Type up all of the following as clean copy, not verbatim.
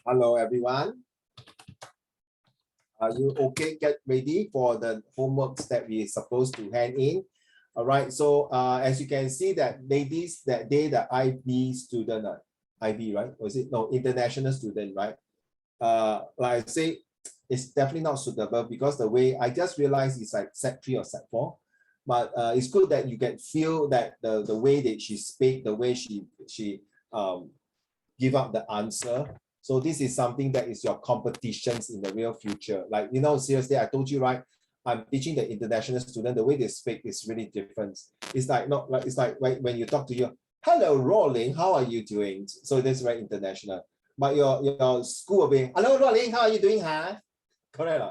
Hello, everyone. Are you okay? Get ready for the homeworks that we're supposed to hand in. All right. So as you can see that ladies, that day, the IB student, IB, right? Was it? No, international student, right? Like I say, it's definitely not suitable because the way I just realized it's like Sec 3 or Sec 4. But it's good that you can feel that the way that she speak, the way she give up the answer. So this is something that is your competitions in the real future. Like, you know, seriously, I told you, right? I'm teaching the international student, the way they speak is really different. It's like not like it's like when you talk to you, hello, Rolling, how are you doing? So that's very international. But your school will be, hello, Rolling, how are you doing, huh? Correct.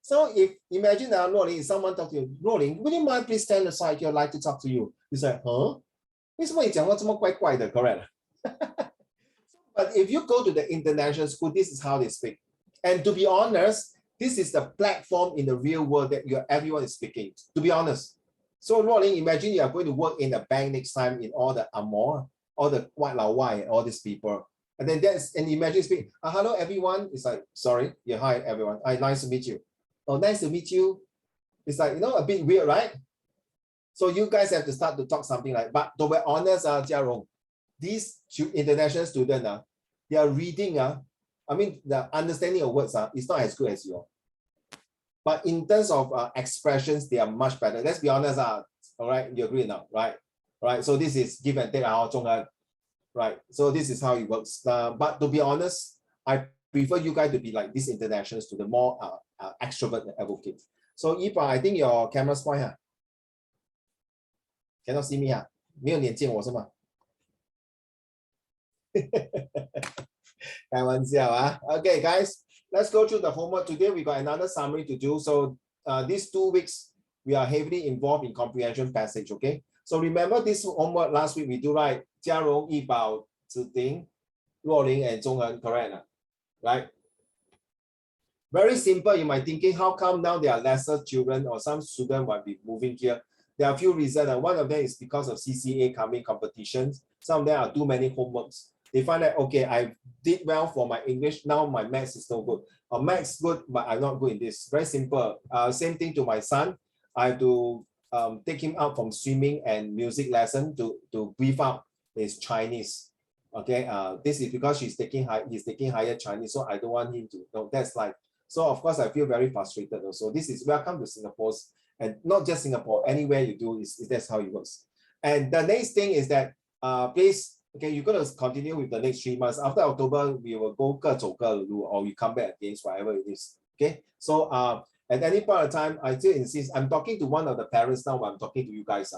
So if imagine that Rolling, someone talk to you, Rolling, would you mind please stand aside? I'd like to talk to you. You say, huh? 为什么你讲话这么怪怪的 correct? But if you go to the international school, this is how they speak. And to be honest, this is the platform in the real world that everyone is speaking, to be honest. So Rolling, imagine you are going to work in a bank next time in all the Amor, all the White Lao Wai, all these people. And then imagine speaking, hello everyone. It's like, sorry, yeah, hi everyone. Nice to meet you. Oh, nice to meet you. It's like, you know, a bit weird, right? So you guys have to start to talk something like, but to be honest, Jiarong, these international students, their reading, I mean, the understanding of words is not as good as yours. But in terms of expressions, they are much better. Let's be honest, all right? You agree now, right? Right. So this is give and take, right? So this is how it works. But to be honest, I prefer you guys to be like these international students, more extrovert and advocate. So Ipa, I think your camera's fine, cannot see me, 没有眼见我是吗？Okay, guys, let's go through the homework. Today we got another summary to do. So these 2 weeks, we are heavily involved in comprehension passage, okay? So remember this homework last week we do, right? Jiarong, Yibao, Ziting, Ruoling, and Zhonghen, correct? Right? Very simple. You might thinking, how come now there are lesser children or some students might be moving here? There are a few reasons. One of them is because of CCA coming competitions. Some of them are too many homeworks. They find that, okay, I did well for my English. Now my maths is no good. Maths good, but I'm not good in this. Very simple. Same thing to my son. I have to take him out from swimming and music lesson to beef up his Chinese. Okay, this is because he's taking higher Chinese, so I don't want him to. No, that's like, so of course I feel very frustrated also. This is welcome to Singapore's, and not just Singapore, anywhere you do is that's how it works. And the next thing is that please. Okay, you're going to continue with the next 3 months. After October, we will go 各走各路, or we come back against whatever it is. Okay, so at any point of time, I still insist. I'm talking to one of the parents now. I'm talking to you guys.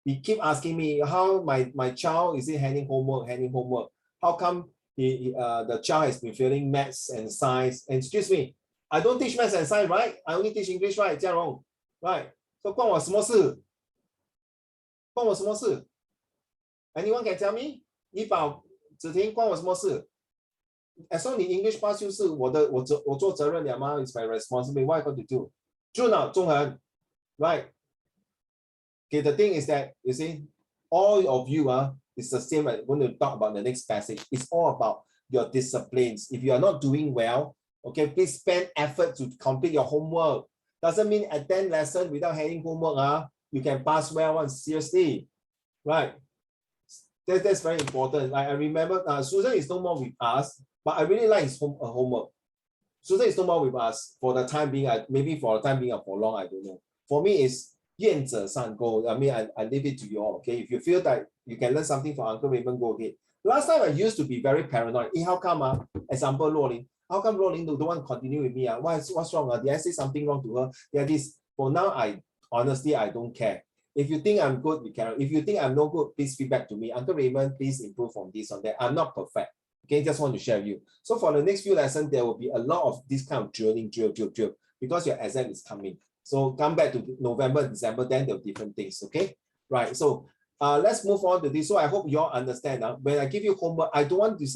He keep asking me how my child is handing homework. How come the child has been failing maths and science? And excuse me, I don't teach maths and science, right? I only teach English, right? Jiarong, right? So 关我什么事？关我什么事？ Anyone can tell me? 一宝子婷关我什么事 ？As long 你 English pass 就是我做责任了吗 ？It's my responsibility. What I got to do? 就那中恒 right? Okay, the thing is that you see, all of you is the same. I'm going to talk about the next passage. It's all about your disciplines. If you are not doing well, okay, please spend effort to complete your homework. Doesn't mean attend lesson without having homework. You can pass well one seriously, right? That's very important. Like I remember, Susan is no more with us, but I really like his homework. Susan is no more with us for the time being. Maybe for the time being or for long, I don't know. For me, it's 愿者上钩. I mean, I leave it to you all. Okay, if you feel that you can learn something from Uncle Raymond, go ahead. Last time I used to be very paranoid. How come? Example, Rolling. How come Rolling don't want to continue with me? What's wrong? Did I say something wrong to her? Yeah, this. For now, honestly I don't care. If you think I'm good, you can. If you think I'm no good, please feedback to me. Uncle Raymond, please improve on this or that. I'm not perfect. Okay, just want to share with you. So for the next few lessons, there will be a lot of this kind of drill, because your exam is coming. So come back to November, December, then there are different things. Okay, right. So let's move on to this. So I hope you all understand. When I give you homework, I don't want this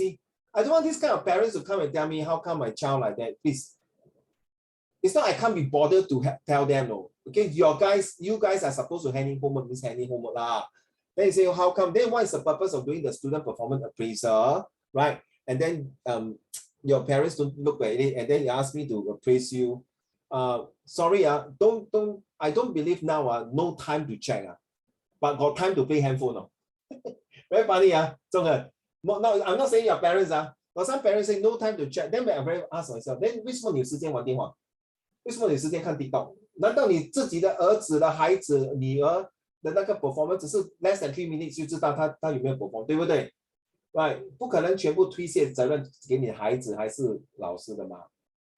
kind of parents to come and tell me how come my child like that. Please. It's not I can't be bothered to tell them, no. Okay, you guys are supposed to hand in homework, lah. Then you say, oh, how come? Then what is the purpose of doing the student performance appraisal, right? And then your parents don't look at it and then you ask me to praise you. Sorry, I don't believe now, no time to check, but got time to play handphone. Very funny, Zhonghen. No, I'm not saying your parents, but some parents say no time to check. Then I very ask myself, then 为什么你有时间玩电话？为什么你有时间看 TikTok？ 难道你自己的儿子的孩子、女儿的那个 performance 只是 less than 3 minutes 就知道他有没有 perform， 对不对？ Right， 不可能全部推卸责任给你的孩子还是老师的嘛，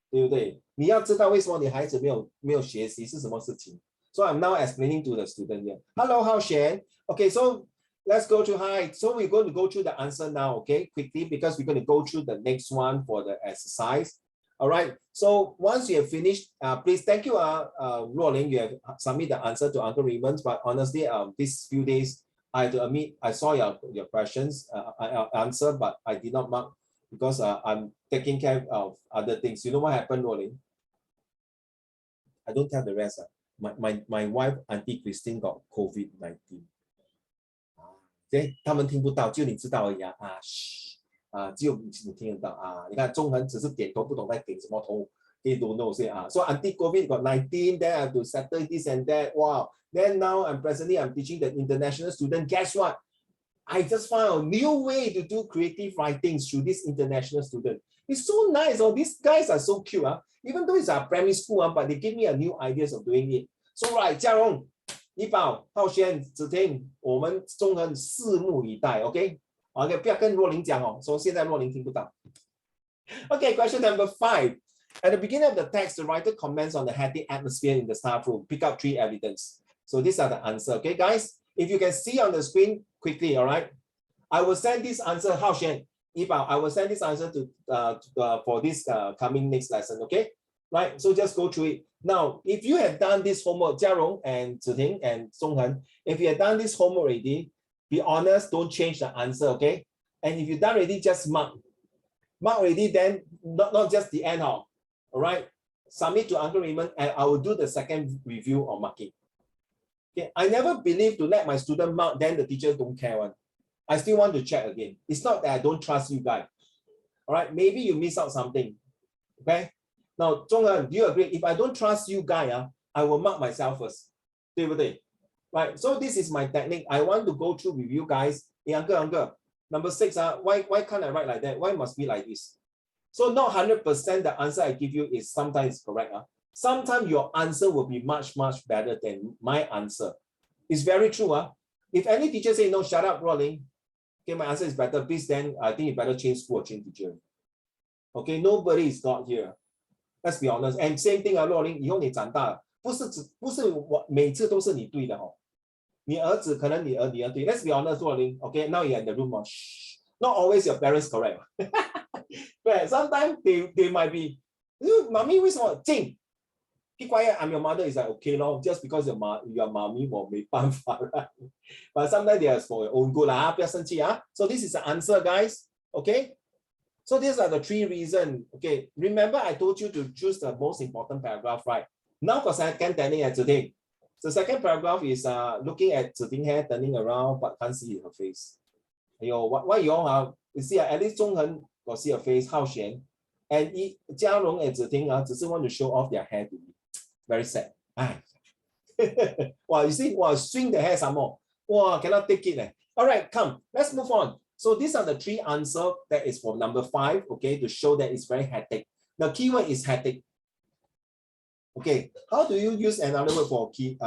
对不对？你要知道为什么你孩子没有学习是什么事情。So I'm now explaining to the student here. Hello, Hao Shen. Okay, so let's go to hi. So we're going to go through the answer now, okay, quickly, because we're going to go through the next one for the exercise. All right. So once you have finished, please thank you, Roland. You have submitted the answer to Uncle Raymond. But honestly, these few days, I have to admit, I saw your questions, answer, but I did not mark because I'm taking care of other things. You know what happened, Roland? I don't tell the rest. My wife, Auntie Christine, got COVID-19. 他们听不到，就你知道而已只有你听得到你看中恒只是点头，不懂在点什么头。They don't know, say So Auntie COVID got 19, then I have to settle this and that. Wow. Then now I'm teaching the international student. Guess what? I just found a new way to do creative writing through this international student. It's so nice. These guys are so cute. Even though it's a primary school, but they give me a new ideas of doing it. So right, 嘉荣、一宝、浩轩、子婷，我们中恒拭目以待。OK， OK， 不要跟若琳讲说现在若琳听不到。Okay, question number 5. At the beginning of the text, the writer comments on the hectic atmosphere in the staff room. Pick up 3 evidence. So these are the answer. Okay, guys. If you can see on the screen quickly, all right. I will send this answer, Hao Shen, Yibao, I will send this answer to for this coming next lesson. Okay, right. So just go through it. Now, if you have done this homework, Jiarong and Ziting and Zhonghen, if you have done this homework already, be honest. Don't change the answer. Okay. And if you've done already, just mark. Mark already. Then not just the end. All right. Submit to Uncle Raymond, and I will do the second review or marking. Okay, I never believe to let my student mark, then the teacher don't care one. I still want to check again. It's not that I don't trust you guys. All right, maybe you miss out something. Okay. Now, Zhonghan, do you agree? If I don't trust you guys, I will mark myself first. 对不对? Right. So this is my technique. I want to go through with you guys. Hey, uncle. Number 6, why can't I write like that? Why must be like this? So not 100% the answer I give you is sometimes correct. Sometimes your answer will be much, much better than my answer. It's very true. If any teacher say, no, shut up, Rolling. Okay, my answer is better. Please, then I think you better change school or change teacher. Okay, nobody is not here. Let's be honest. And same thing, Rolling, 以后你长大了，不是我每次都是你对的你儿子可能你儿对。Let's be honest, Rolling. Okay, now you're in the room. Not always your parents correct. But sometimes they might be, Mommy, 为什么静？Be quiet, I'm your mother. Is like, okay, just because you're mommy, 我没办法 right? But sometimes they are for your own good, 不要生气 So this is the answer, guys. Okay. So these are the 3 reasons. Okay. Remember, I told you to choose the most important paragraph, right? Now for second technique at Ziting. The second paragraph is looking at Ziting hair turning around, but can't see her face. Why you all you see at least Zhonghen got see her face, Hao Shen, and Jiarong and Ziting just want to show off their hair to me. Very sad. Wow, you see, swing the hair some more. Wow, cannot take it. All right, come, let's move on. So these are the 3 answers that is for number 5, okay, to show that it's very hectic. The keyword is hectic. Okay, how do you use another word for key?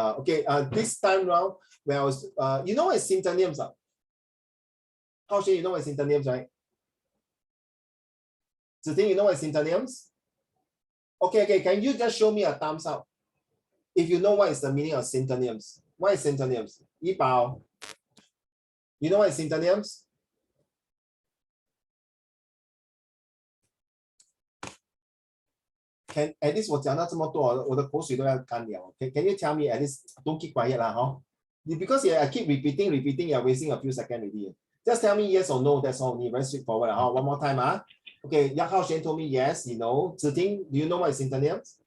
This time round, when I was, you know what is synonyms? How should you know what is synonyms, right? Ziting, you know what is synonyms? Okay, can you just show me a thumbs up if you know what is the meaning of synonyms? What is synonyms? Yibao, you know what is synonyms? Can at least 我讲到这么多，我的口水都要干了。Can you tell me at least? Don't keep quiet because I keep repeating, you're wasting a few seconds already. Just tell me yes or no. That's all. Very straightforward. One more time. Okay, Hao Shen told me yes. You know. Ziting, do you know what is synonyms?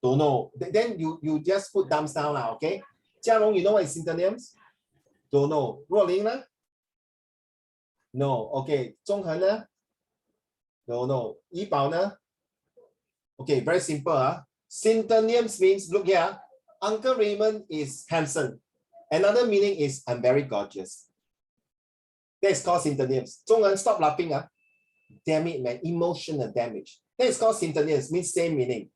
Don't know. Then you just put thumbs down now. Okay. Jiarong, you know what is synonyms? Don't know. Rolling No. Okay. 中恒呢 No, no. 怡宝呢 Okay, very simple. Synonyms means, look here. Uncle Raymond is handsome. Another meaning is I'm very gorgeous. That's called synonyms. 中恒 stop laughing. Damn it, man. Emotional damage. That's called synonyms, means same meaning.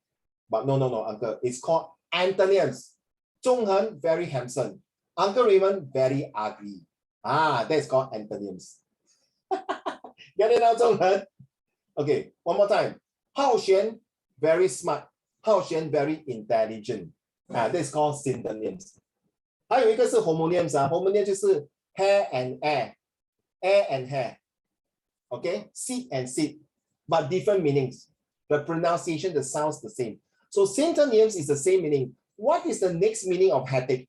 But no, uncle. It's called antonyms. 中恒 very handsome. Uncle Raymond very ugly. That's called antonyms. Get it now, 中恒? Okay, one more time. Hao Xuan very smart. Hao Xuan very intelligent. That's called synonyms. 还有一个是 homonyms. Homonyms 就是 hair and air. Air and hair. Okay, seed and seed. But different meanings. The pronunciation, the sounds the same. So synonyms is the same meaning. What is the next meaning of hectic?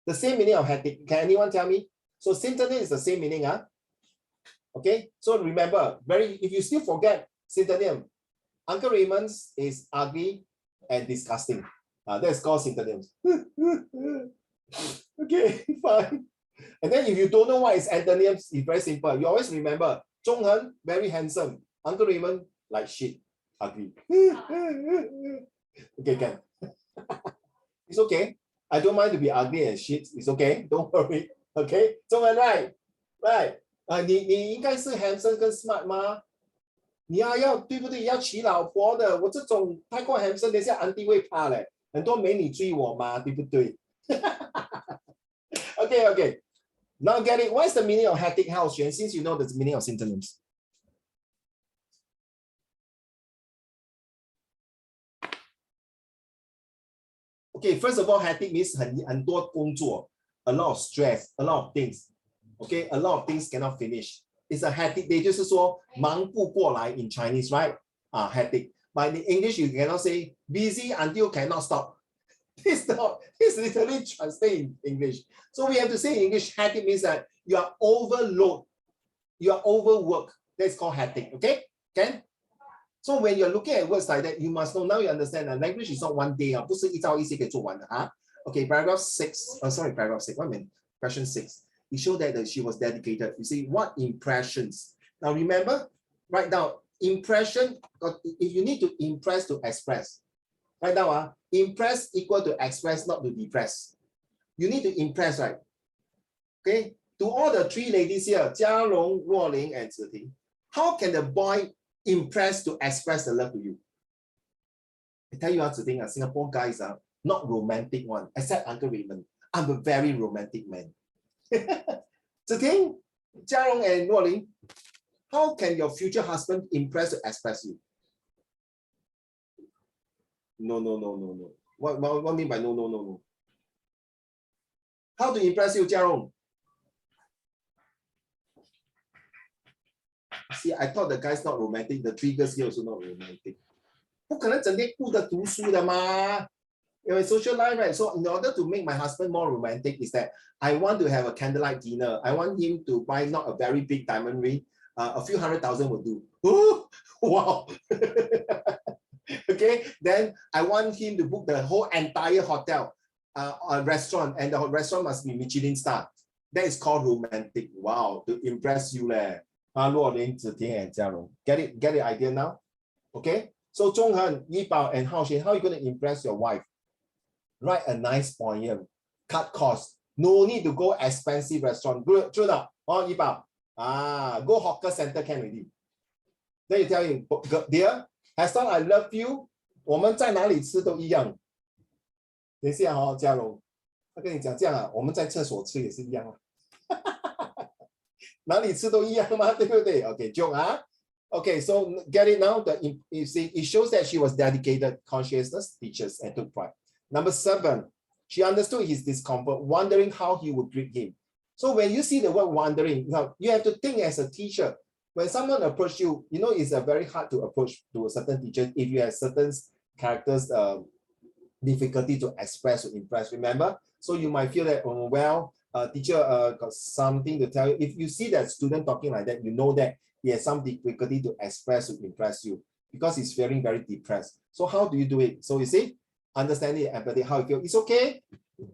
The same meaning of hectic. Can anyone tell me? So synonym is the same meaning. Okay, so remember, if you still forget synonym, Uncle Raymond's is ugly and disgusting. That's called synonyms. Okay, fine. And then if you don't know what is antonyms, it's very simple. You always remember, Zhonghen, very handsome. Uncle Raymond, like shit, ugly. Okay, can. It's okay. I don't mind to be ugly and shit. It's okay. Don't worry. Okay, Zhonghen, right? Right. 你应该是 handsome 跟 smart 吗？你要对不对？要娶老婆的，我这种太过 handsome， 等下 auntie 会怕嘞，很多美女追我嘛，对不对？Okay. Now get it. What is the meaning of hectic house, Xuan? Since you know the meaning of synonyms. Okay, first of all, hectic means 很多工作 a lot of stress, a lot of things. Okay, a lot of things cannot finish. It's a hectic day. 就是说忙不过来 in Chinese, right? Hectic. But in English, you cannot say busy until cannot stop. It's literally translated in English. So we have to say in English, hectic means that you are overload, you are overworked. That's called hectic. Okay? Can? So when you're looking at words like that, you must know, now you understand that language is not one day. 不是一朝一夕可以做完的 Okay, paragraph 6. Paragraph 6. What I mean? Question 6. It showed that she was dedicated. You see, what impressions? Now remember, write down impression. If you need to impress to express, write down impress equal to express, not to depress. You need to impress, right? Okay. To all the three ladies here, Jia Long, Luo Ling, and Zi Ting, how can the boy impress to express the love to you? I tell you, Zi Ting, Singapore guys are not romantic one, except Uncle Raymond. I'm a very romantic man. Zi Ting, Jia Long, and Luo Ling, how can your future husband impress to express you? No. What do you mean by no? How to impress you, Jia Long? See, I thought the guy's not romantic. The three girls here also not romantic. 不可能整天顾着读书的嘛。因为 social life, right? So in order to make my husband more romantic is that I want to have a candlelight dinner. I want him to buy not a very big diamond ring. A few 100,000 will do. Oh, wow. Okay, then I want him to book the whole entire hotel, a restaurant, and the restaurant must be Michelin star. That is called romantic. Wow, to impress you leh. Luo Ling, Zi Ting, and Jia Long. Get the idea now? Okay, so Zhonghen, Yi Bao, and Hao Xuan, how are you going to impress your wife? Write a nice poem, cut costs. No need to go expensive restaurant. Good, true now. Yi Bao. Go hawker center can already. Then you tell him, dear, as long as I love you, 我们在哪里吃都一样。等一下嘉荣，他跟你讲这样我们在厕所吃也是一样哪里吃都一样吗？对不对 ？Okay, joke Okay, so get it now. You see, it shows that she was dedicated, conscientious, teachers, and took pride. Number 7, she understood his discomfort, wondering how he would greet him. So when you see the word wondering, you have to think as a teacher. When someone approaches you, you know it's very hard to approach to a certain teacher if you have certain characters difficulty to express or impress. Remember, so you might feel that teacher got something to tell you. If you see that student talking like that, you know that he has some difficulty to express or impress you because he's feeling very depressed. So how do you do it? So you see, understanding empathy, how you feel. It's okay.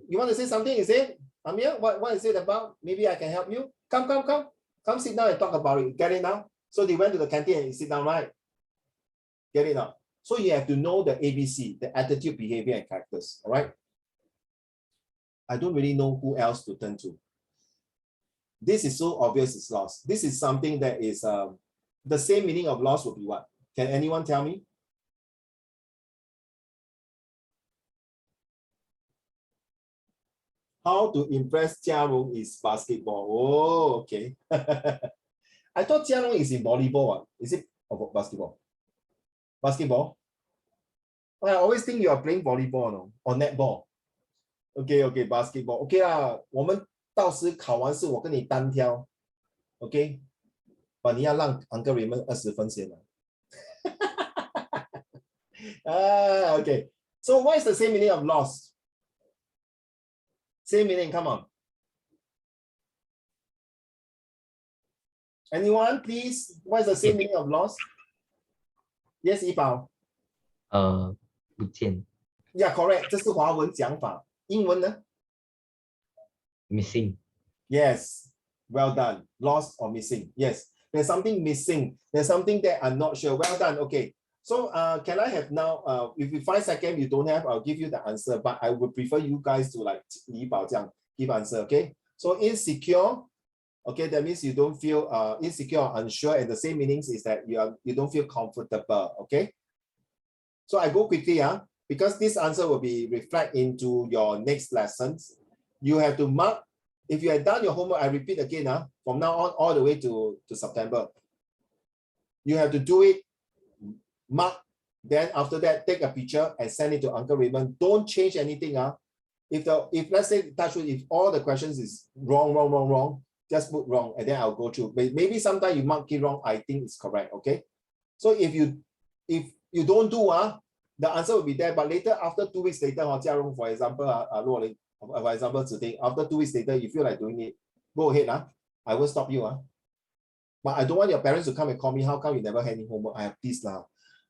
You want to say something? Is it? Amir, what is it about? Maybe I can help you. Come. Come sit down and talk about it. Get it now? So they went to the canteen and sit down, right? Get it now? So you have to know the ABC, the attitude, behavior, and characters. All right? I don't really know who else to turn to. This is so obvious it's lost. This is something that is the same meaning of lost would be what? Can anyone tell me? How to impress Jia Rong is basketball. Oh, okay. I thought Jia Rong is in volleyball. Is it basketball? Basketball? I always think you are playing volleyball, no? Or netball. Okay, okay, basketball. Okay lah, 我们到时考完试我跟你单挑 ，OK？ 把你要让 Uncle Raymond 20分先了。Okay. So what is the same meaning of lost? Same meaning, come on. Anyone, please? What is the same meaning of lost? Yes, 怡宝。不见。Yeah, correct. 这是华文讲法。英文呢 ？Missing. Yes. Well done. Lost or missing? Yes. There's something missing. There's something that I'm not sure. Well done. Okay. So can I have now, if you 5 seconds you don't have, I'll give you the answer, but I would prefer you guys to like 怡宝这样 give answer, okay? So insecure, okay, that means you don't feel insecure or unsure, and the same meanings is that you don't feel comfortable, okay? So I go quickly, because this answer will be reflect into your next lessons. You have to mark, if you have done your homework, I repeat again, from now on all the way to September. You have to do it, mark, then after that, take a picture and send it to Uncle Raymond. Don't change anything. If let's say, touch wood, if all the questions is wrong, just put wrong, and then I'll go through. Maybe sometimes you mark it wrong, I think it's correct, okay? So if you don't do, the answer will be there, but later, after 2 weeks later, Jia Rong, for example, for example, today, after 2 weeks later, you feel like doing it, go ahead, I will stop you. But I don't want your parents to come and call me, how come you never hand in homework? I have this now.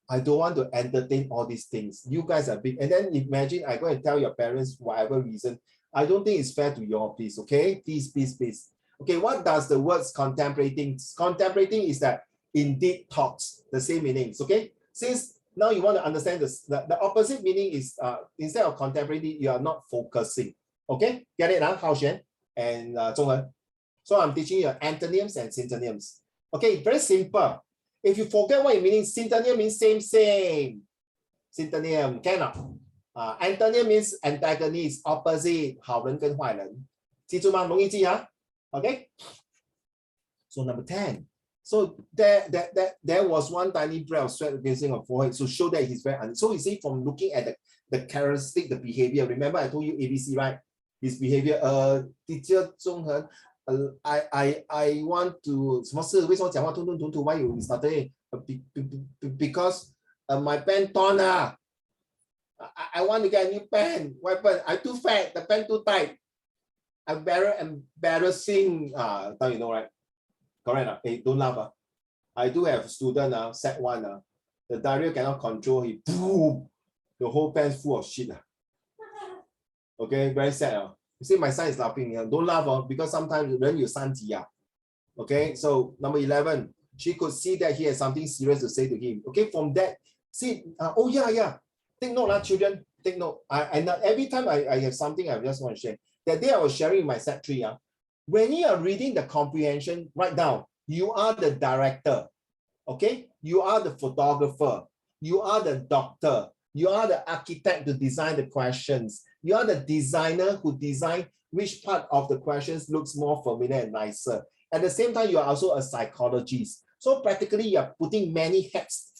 I don't want to entertain all these things. You guys are big. And then imagine I go and tell your parents whatever reason. I don't think it's fair to you all, please, okay? Please, please, please. Okay, what does the words contemplating? Contemplating is that indeed thoughts, the same meanings, okay? Since now you want to understand this, the opposite meaning is instead of contemplating, you are not focusing. Okay, get it now, Hao Xuan and Zhonghen. So I'm teaching you antonyms and synonyms. Okay, very simple. If you forget what it means, synonym means same. Synonym cannot. Antonym means antagonist, opposite, 好人跟坏人。记住吗？容易记啊。Okay. So number 10. So there was one tiny breath of sweat facing a forehead to show that he's very so you see from looking at the characteristic, the behavior. Remember I told you ABC, right? His behavior. Teacher 中恒 I want to 什么事？为什么讲话吞吞吐吐 ？Why you started? Because my pen torn. I want to get a new pen. Why pen? I too fat. The pen too tight. I'm very embarrassing. Now you know, right? Correct. Hey, don't laugh. I do have a student Sec1. The diarrhea cannot control. He boom, the whole pen's full of shit. Okay, very sad. You see, my son is laughing. Don't laugh because sometimes when you san ji. Okay, so number 11, she could see that he has something serious to say to him. Okay, from that, see, oh yeah. Take note, children. Take note. And every time I have something, I just want to share. That day I was sharing in my set 3. When you are reading the comprehension, write down, you are the director. Okay, you are the photographer. You are the doctor. You are the architect to design the questions. You are the designer who designed which part of the questions looks more familiar and nicer. At the same time, you are also a psychologist. So practically, you are putting many hats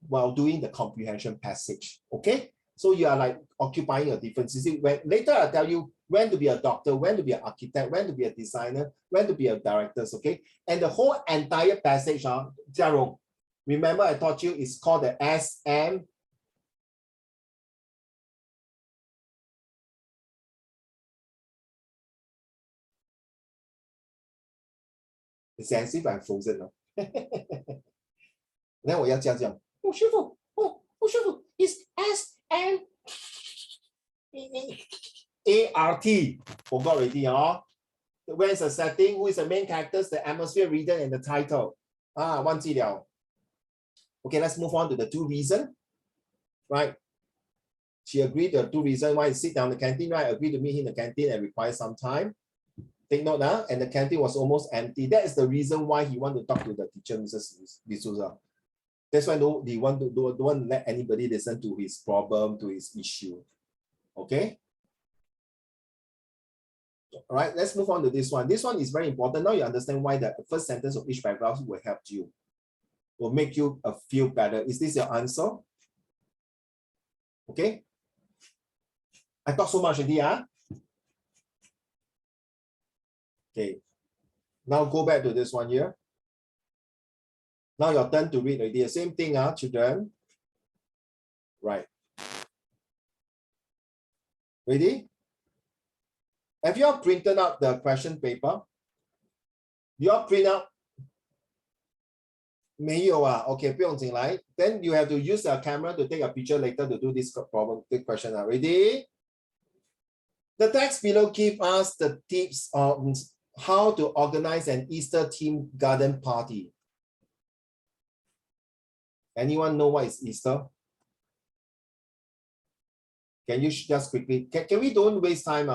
while doing the comprehension passage. Okay, so you are like occupying a difference. You see, later I'll tell you when to be a doctor, when to be an architect, when to be a designer, when to be a director. Okay, and the whole entire passage, Jia Rong, remember I taught you it's called the SM. It's as if I'm frozen now. Then 我要这样。师傅 it's SMART. Forgot already, Where is the setting? Who is the main characters? The atmosphere, reader, and the title. 忘记了. Okay, let's move on to the 2 reasons. Right? She agreed the 2 reasons. One is sit down in the canteen, right? Agreed to meet him in the canteen and require some time. Take note now, and the canteen was almost empty. That is the reason why he wanted to talk to the teacher, Mrs. D'Souza. That's why don't want to let anybody listen to his problem, to his issue. Okay? All right, let's move on to this one. This one is very important. Now you understand why the first sentence of each paragraph will help you, will make you feel better. Is this your answer? Okay. I talk so much already, Okay. Now go back to this one here. Now your turn to read already. Same thing, children. Right. Ready? Have you all printed out the question paper? You all print out? 没有啊 Okay, 不用紧来. Then you have to use your camera to take a picture later to do this problem, this question. Ready? The text below gives us the tips on how to organize an Easter themed garden party. Anyone know what is Easter? Can you just quickly, can we don't waste time?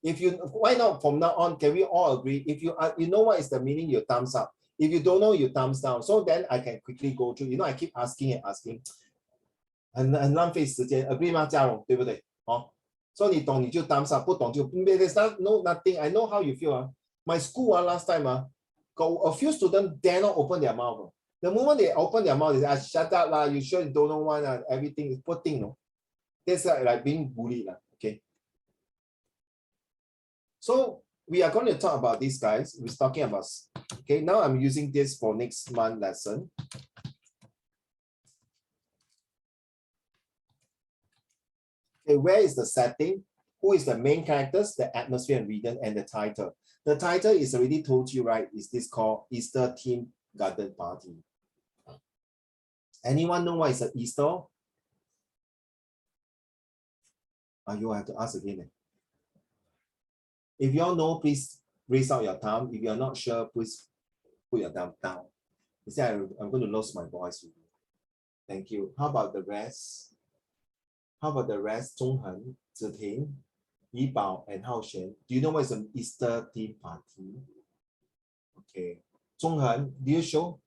If you, why not from now on, can we all agree? If you know what is the meaning, you thumbs up. If you don't know, you thumbs down. So then I can quickly go through. You know, I keep asking and asking. 很浪费时间 ，agree 吗，嘉荣？对不对？所以你懂你就 thumbs up， 不懂就 there's no nothing. I know how you feel. My school last time got a few students dare not open their mouth. The moment they open their mouth, they say, shut up lah, you sure you don't know one, everything is poor thing, no? That's like being bullied, okay? So we are going to talk about these guys. We're talking about, okay, now I'm using this for next month lesson. Okay, where is the setting? Who is the main characters, the atmosphere and reader, and the title? The title is already told you, right? Is this called Easter Theme Garden Party? Anyone know what is an Easter? You have to ask again. If you all know, please raise out your thumb. If you are not sure, please put your thumb down. Instead, I'm going to lose my voice. Thank you. How about the rest? How about the rest? Zhonghen, Ziting, Yibao, and Haoshen. Do you know what is an Easter theme party? Okay. Zhonghen, do you show?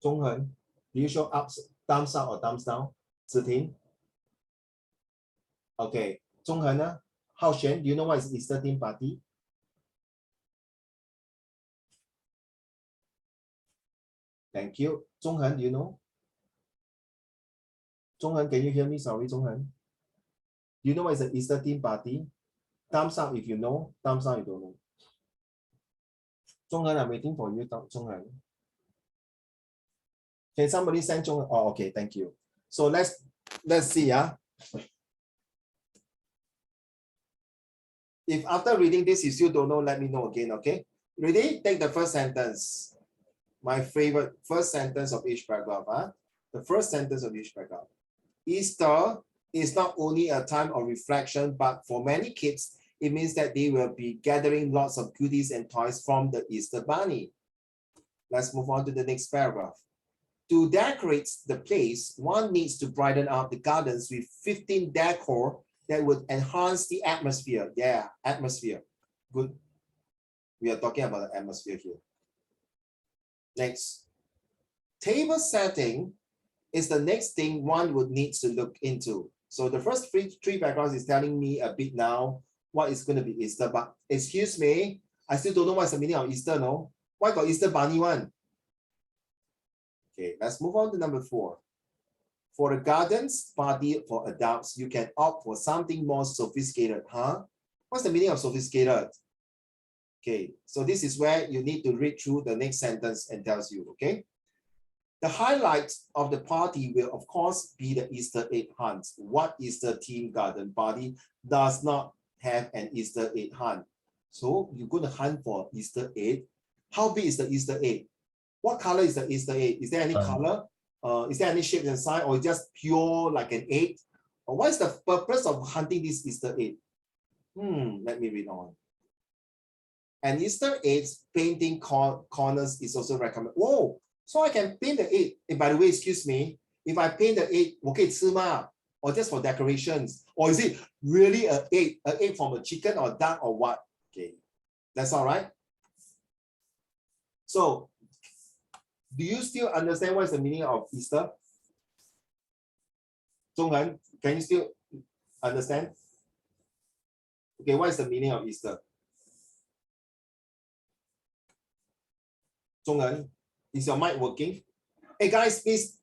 Zhonghen, do you show thumbs up or thumbs down? Ziting? Okay. Zhonghen, Haoshen, do you know what is Easter theme party? Thank you. Zhonghen, do you know? Zhonghen, can you hear me? Sorry, Zhonghen. Do you know what is an Easter theme party? Thumbs up if you know. Thumbs down if you don't know. Zhonghen, I'm waiting for you, Zhonghen. Can somebody send Zhonghen? Oh, okay, thank you. So let's see. If after reading this, you still don't know, let me know again, okay? Ready? Take the first sentence. My favorite first sentence of each paragraph. The first sentence of each paragraph. Easter is not only a time of reflection, but for many kids, it means that they will be gathering lots of goodies and toys from the Easter Bunny. Let's move on to the next paragraph. To decorate the place, one needs to brighten up the gardens with 15 decor that would enhance the atmosphere. Yeah, atmosphere. Good. We are talking about the atmosphere here. Next. Table setting is the next thing one would need to look into. So the first three paragraphs is telling me a bit now what is going to be Easter. But excuse me, I still don't know what's the meaning of Easter, no? Why got Easter Bunny one? Okay, let's move on to number 4. For the gardens party for adults, you can opt for something more sophisticated, What's the meaning of sophisticated? Okay, so this is where you need to read through the next sentence and tells you, okay? The highlight of the party will, of course, be the Easter egg hunt. What Easter theme garden party does not have an Easter egg hunt? So you're going to hunt for Easter egg. How big is the Easter egg? What color is the Easter egg? Is there any color? Is there any shape and size, or just pure like an egg? Or what is the purpose of hunting this Easter egg? Let me read on. And Easter eggs, painting corners is also recommended. Whoa, so I can paint the egg. By the way, excuse me, if I paint the egg, 我可以吃吗? Or just for decorations? Or is it really an egg from a chicken or duck or what? Okay, that's all right. So, do you still understand what is the meaning of Easter? Zhonghen, can you still understand? Okay, what is the meaning of Easter? Zhonghen, is your mic working? Hey guys, please,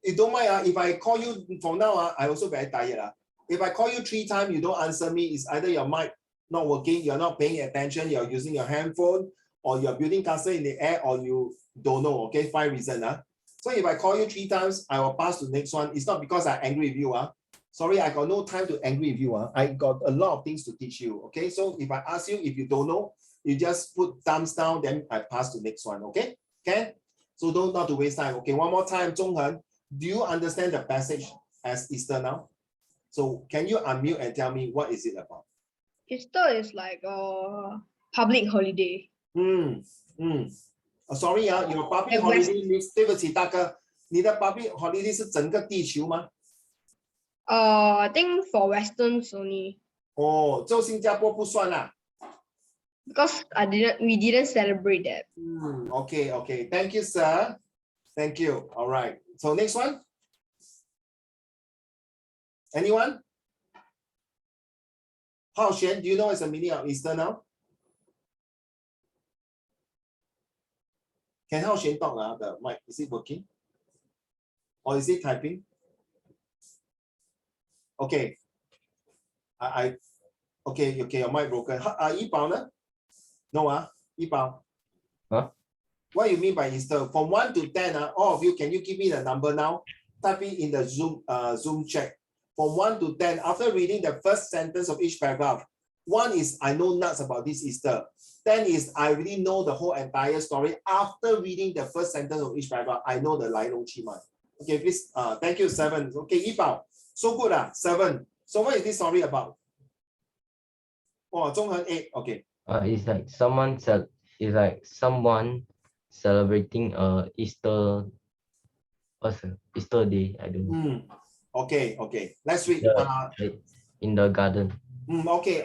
you don't mind if I call you from now, I also very tired. If I call you 3 times, you don't answer me, it's either your mic not working, you're not paying attention, you're using your handphone, or you're building castle in the air, or you don't know, okay? 5 reasons. So if I call you 3 times, I will pass to the next one. It's not because I'm angry with you. Sorry, I got no time to angry with you. I got a lot of things to teach you, okay? So if I ask you, if you don't know, you just put thumbs down, then I pass to the next one, okay? Okay? So don't not to waste time. Okay, one more time, Zhonghen, do you understand the passage as Easter now? So can you unmute and tell me what is it about? Easter is like a public holiday. Sorry, your public holiday means 对不起大哥，你的 public holiday 是整个地球吗？ I think for Westerns only. 哦，就新加坡不算啦。Because we didn't celebrate that. Okay. Thank you, sir. Thank you. All right. So next one. Anyone? Hao Xuan, do you know what's the meaning of Easter now? Can Hao Xuan talk now? The mic, is it working? Or is it typing? Okay. Okay, your mic broken. Yi Bao ne? No, Yi Bao. Huh? What do you mean by Easter? From 1 to 10, all of you, can you give me the number now? Type it in the Zoom chat. From 1 to 10, after reading the first sentence of each paragraph, 1 is I know nuts about this Easter. 10 is I really know the whole entire story. After reading the first sentence of each paragraph, I know the 来龙去脉. Okay, please. Thank you, 7. Okay, Yi Bao. So good, 7. So what is this story about? Oh, Zhonghen 8. Okay. It's like someone celebrating Easter. What's Easter Day? I don't know. Okay. Let's read. In the garden. Okay.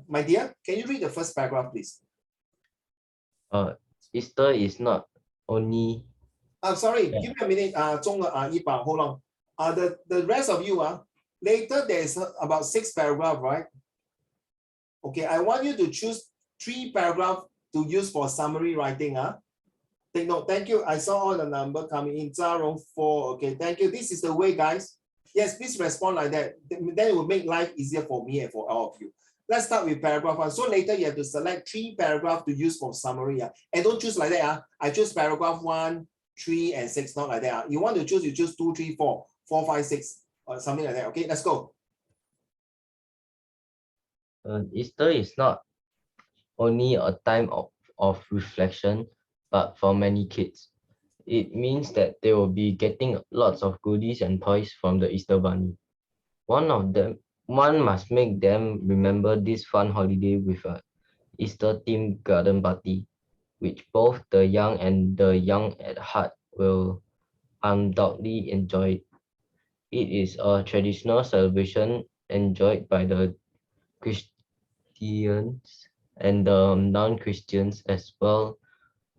My dear, can you read the first paragraph, please? Easter is not only. Sorry, give me a minute. Yi Bao, hold on. The rest of you, later there's about 6 paragraphs, right? Okay, I want you to choose 3 paragraphs to use for summary writing. Take note. Thank you. I saw all the number coming in. 4. Okay, thank you. This is the way, guys. Yes, please respond like that. Then it will make life easier for me and for all of you. Let's start with paragraph 1. So later you have to select 3 paragraphs to use for summary. And don't choose like that. I choose paragraph 1, 3, and 6, not like that. You want to choose, you choose 2, 3, 4, 4, 5, 6, or something like that. Okay, let's go. Easter is not only a time of reflection, but for many kids, it means that they will be getting lots of goodies and toys from the Easter Bunny. One must make them remember this fun holiday with a Easter-themed garden party, which both the young and the young at heart will undoubtedly enjoy. It is a traditional celebration enjoyed by the Christians and the non-Christians as well,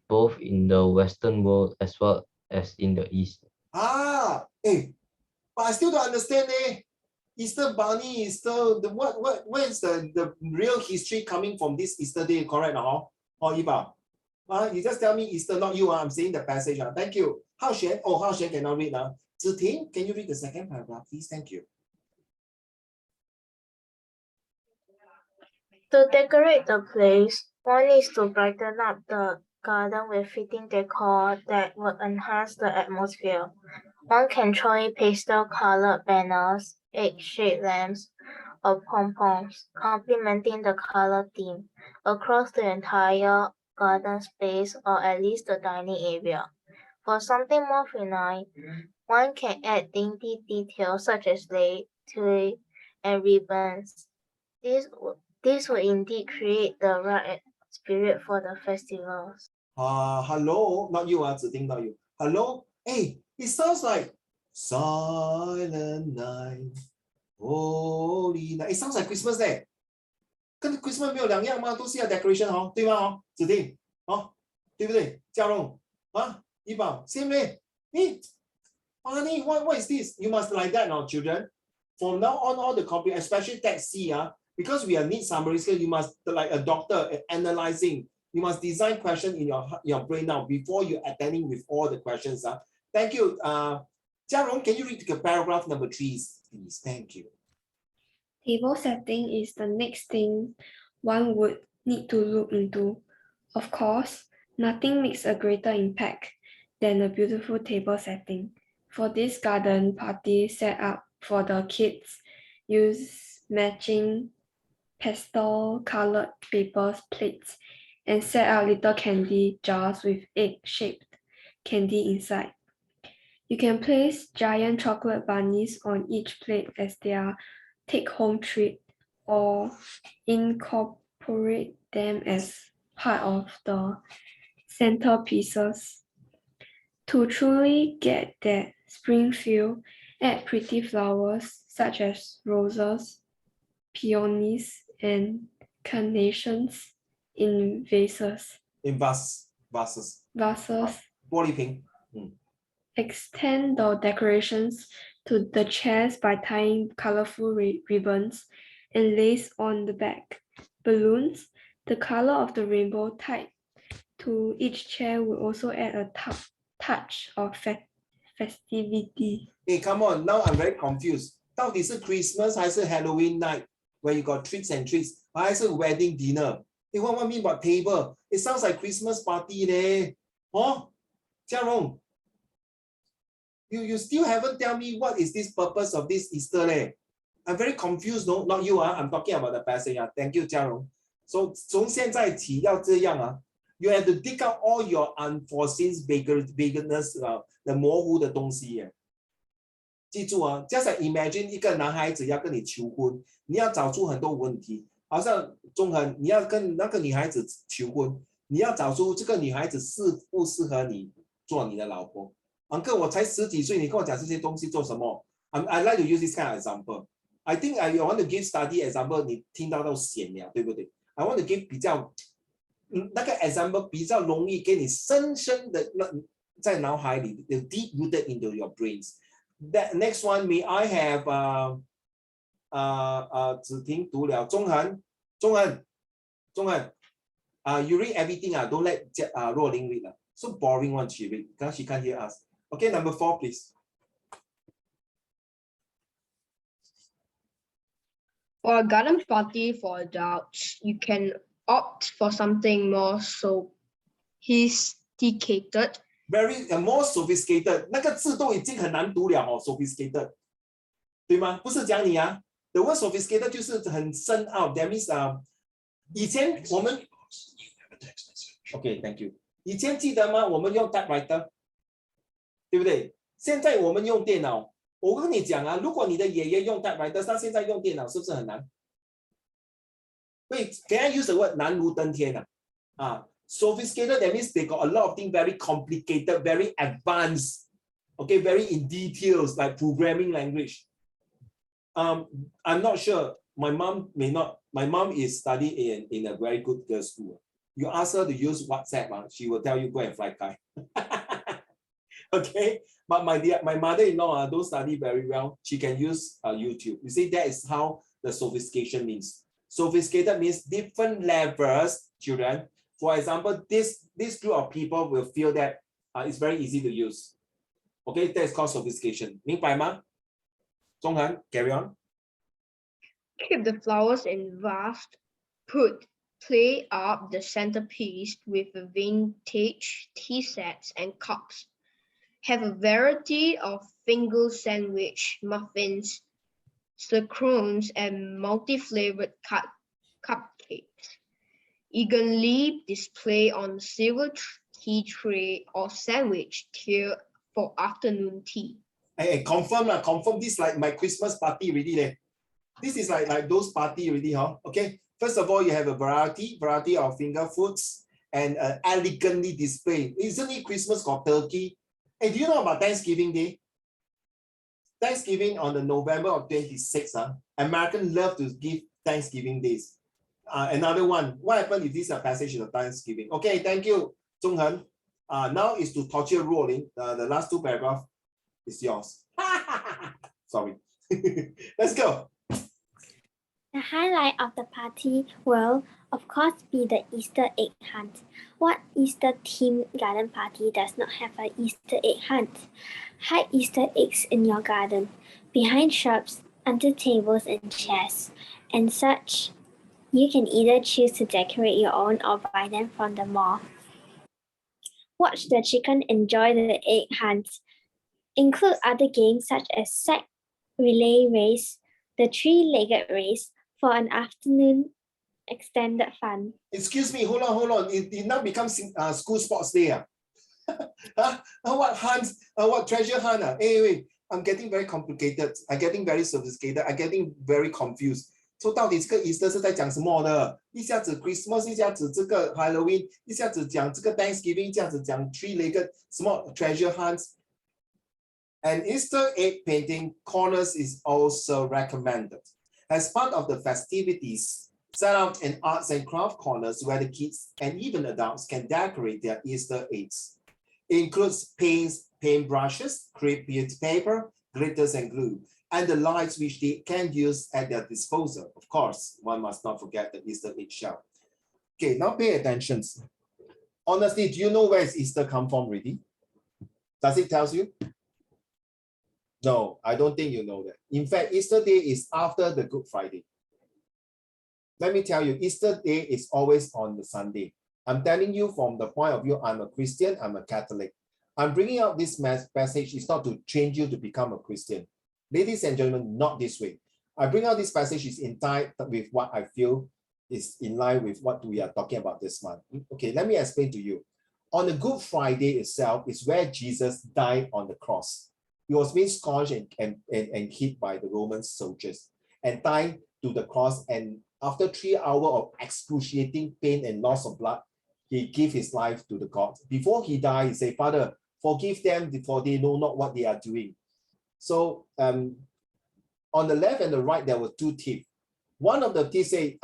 both in the Western world as well as in the East. But I still don't understand. Easter Bunny, Easter, what is the real history coming from this Easter day, correct? Or Yi Bao? You just tell me Easter, not you. I'm saying the passage. Thank you. Hao Xuan cannot read now. Ziting, can you read the second paragraph, please? Thank you. To decorate the place, one needs to brighten up the garden with fitting decor that will enhance the atmosphere. One can throw in pastel-colored banners, egg-shaped lamps, or pom-poms, complementing the color theme, across the entire garden space or at least the dining area. For something more feline, one can add dainty details such as lace, twig, and ribbons. This will indeed create the right spirit for the festivals. Hello, not you, Ziding, not you. Hello, hey, it sounds like Silent Night, Holy Night. It sounds like Christmas Day. 跟 Christmas 没有两样吗？都是要 decoration 哦，对吗？哦，子定，哦，对不对？嘉荣啊，怡宝 same way。Honey, what is this? You must like that, no, children. From now on, all the copy, especially text C, because we are need summary skill, you must like a doctor analyzing. You must design question in your brain now before you attending with all the questions. Thank you. Jiarong, can you read the paragraph number 3, please? Thank you. Table setting is the next thing one would need to look into. Of course, nothing makes a greater impact than a beautiful table setting. For this garden party set up for the kids, use matching pastel-colored paper plates and set out little candy jars with egg-shaped candy inside. You can place giant chocolate bunnies on each plate as their take-home treat, or incorporate them as part of the centerpieces. To truly get that spring feel, add pretty flowers such as roses, peonies, and carnations in vases. In vases. 玻璃瓶。Extend the decorations to the chairs by tying colorful ribbons and lace on the back. Balloons, the color of the rainbow tied to each chair will also add a touch of festivity. Hey, come on, now I'm very confused. 到底是 Christmas 还是 Halloween night where you got treats and treats 还是 wedding dinner? Hey, what mean about table? It sounds like Christmas party 咧。哦，嘉荣。You still haven't tell me what is this purpose of this Easter leh. I'm very confused, no, not you, I'm talking about the passage. Thank you, Jiarong. So 从现在起要这样you have to dig out all your unforeseen vagueness 的模糊的东西记住just like imagine 一个男孩子要跟你求婚，你要找出很多问题，好像中恒，你要跟那个女孩子求婚，你要找出这个女孩子适不适合你做你的老婆。Uncle, 我才10几岁，你跟我讲这些东西做什么 ？I like to use this kind of example. I think I want to give study example. 你听到都闲了，对不对 ？I want to give 比较那个 example 比较容易给你深深的在脑海里 deep rooted into your brains. That next one, may I have 子婷读了，中恒 you read everything don't let 若琳 read So boring one she read because she can't hear us. Okay, number 4, please. For a garden party for adults, you can opt for something more sophisticated. Very more sophisticated. 那个字都已经很难读了sophisticated. 对吗？不是讲你The word sophisticated 就是很深奥。That means 以前我们 Okay, thank you. 以前记得吗？我们用 typewriter， 对不对？现在我们用电脑。我跟你讲如果你的爷爷用 typewriter， 他现在用电脑是不是很难？Wait, can I use the word 难如登天Sophisticated, that means they got a lot of things very complicated, very advanced, okay, very in details like programming language. I'm not sure. My mom is studying in a very good girls' school. You ask her to use WhatsApp, she will tell you go and fly kite. Okay, but my mother-in-law don't study very well. She can use YouTube. You see, that is how the sophistication means. Sophisticated means different levels, children. For example, this group of people will feel that it's very easy to use. Okay, that is called sophistication. 明白吗？中恒 carry on. Keep the flowers in vase. Play up the centerpiece with vintage tea sets and cups. Have a variety of finger sandwich, muffins, scones, and multi-flavored cupcakes. Eagerly display on silver tea tray or sandwich tier for afternoon tea. Hey, confirm this like my Christmas party already. This is like those party already, Okay. First of all, you have a variety of finger foods and elegantly displayed. Isn't it Christmas got turkey? And do you know about Thanksgiving Day? Thanksgiving on the November of 26th, Americans love to give Thanksgiving days. Another one, what happened if this is a passage of Thanksgiving? Okay, thank you, Zhong Hen. Now is to torture rolling. The last two paragraphs is yours. Sorry. Let's go. The highlight of the party will, of course, be the Easter egg hunt. What Easter-themed garden party does not have an Easter egg hunt? Hide Easter eggs in your garden, behind shrubs, under tables and chairs, and such. You can either choose to decorate your own or buy them from the mall. Watch the chicken enjoy the egg hunt. Include other games such as sack relay race, the three-legged race, for an afternoon extended fun. Excuse me, hold on. It now becomes school sports day. What hunt? What treasure hunt? Wait, I'm getting very complicated. I'm getting very sophisticated. I'm getting very confused. So 到底这个 Easter 是在讲什么呢？一下子 Christmas， 一下子这个 Halloween， 一下子讲这个 Thanksgiving， 一下子讲 three-legged 什么 treasure hunts。And Easter egg painting corners is also recommended. As part of the festivities, set out in arts and craft corners where the kids and even adults can decorate their Easter eggs. It includes paints, paintbrushes, crepe paper, glitters and glue, and the lights which they can use at their disposal. Of course, one must not forget the Easter egg shell. Okay, now pay attention. Honestly, do you know where is Easter come from already? Does it tell you? No, I don't think you know that. In fact, Easter Day is after the Good Friday. Let me tell you, Easter Day is always on the Sunday. I'm telling you from the point of view, I'm a Christian, I'm a Catholic. I'm bringing out this passage is not to change you to become a Christian. Ladies and gentlemen, not this way. I bring out this passage is in line with what I feel is in line with what we are talking about this month. Okay, let me explain to you. On the Good Friday itself is where Jesus died on the cross. He was being scourged and hit by the Roman soldiers and tied to the cross. And after 3 hours of excruciating pain and loss of blood, he gave his life to the God. Before he died, he said, Father, forgive them for they know not what they are doing. So on the left and the right, there were two thieves. One of the thieves said,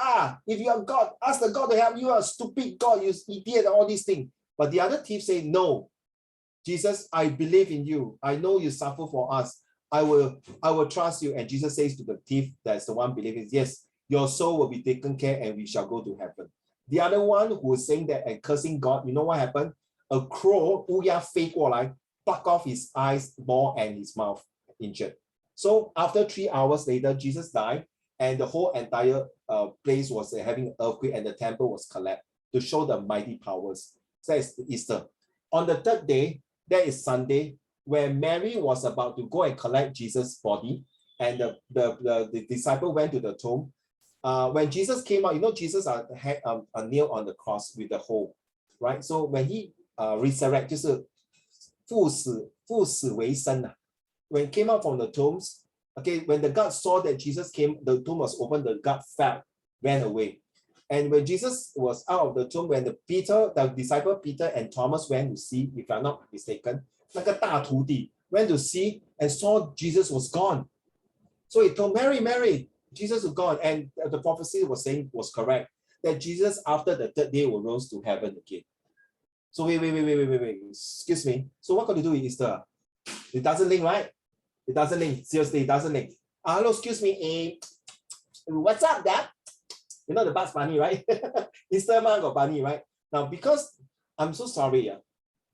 if you are God, ask the God to help you, a stupid God, you idiot, all these things. But the other thief said, no, Jesus, I believe in you. I know you suffer for us. I will trust you. And Jesus says to the thief, that's the one believing, yes, your soul will be taken care and we shall go to heaven. The other one who was saying that and cursing God, you know what happened? A crow, 乌鸦飞过来, pluck off his eyes, ball, and his mouth injured. So after 3 hours later, Jesus died, and the whole entire place was having an earthquake, and the temple was collapsed to show the mighty powers. So that's Easter. On the third day, that is Sunday, where Mary was about to go and collect Jesus' body, and the disciple went to the tomb. When Jesus came out, you know, Jesus had a nail on the cross with a hole, right? So when he resurrected, 就是复死为生. When he came out from the tombs, okay, when the guards saw that Jesus came, the tomb was open, the guard fell, ran away. And when Jesus was out of the tomb, when the disciple Peter and Thomas went to see, if I'm not mistaken, 那个大徒弟 went to see and saw Jesus was gone. So he told Mary, Mary, Jesus was gone. And the prophecy was saying was correct, that Jesus after the third day will rise to heaven again. So wait, excuse me. So what got to do with Easter? It doesn't link, right? It doesn't link. Seriously, it doesn't link. Hello, excuse me. What's up, Dad? You know the Bugs Bunny, right? Easter man got bunny, right? Now, because I'm so sorry,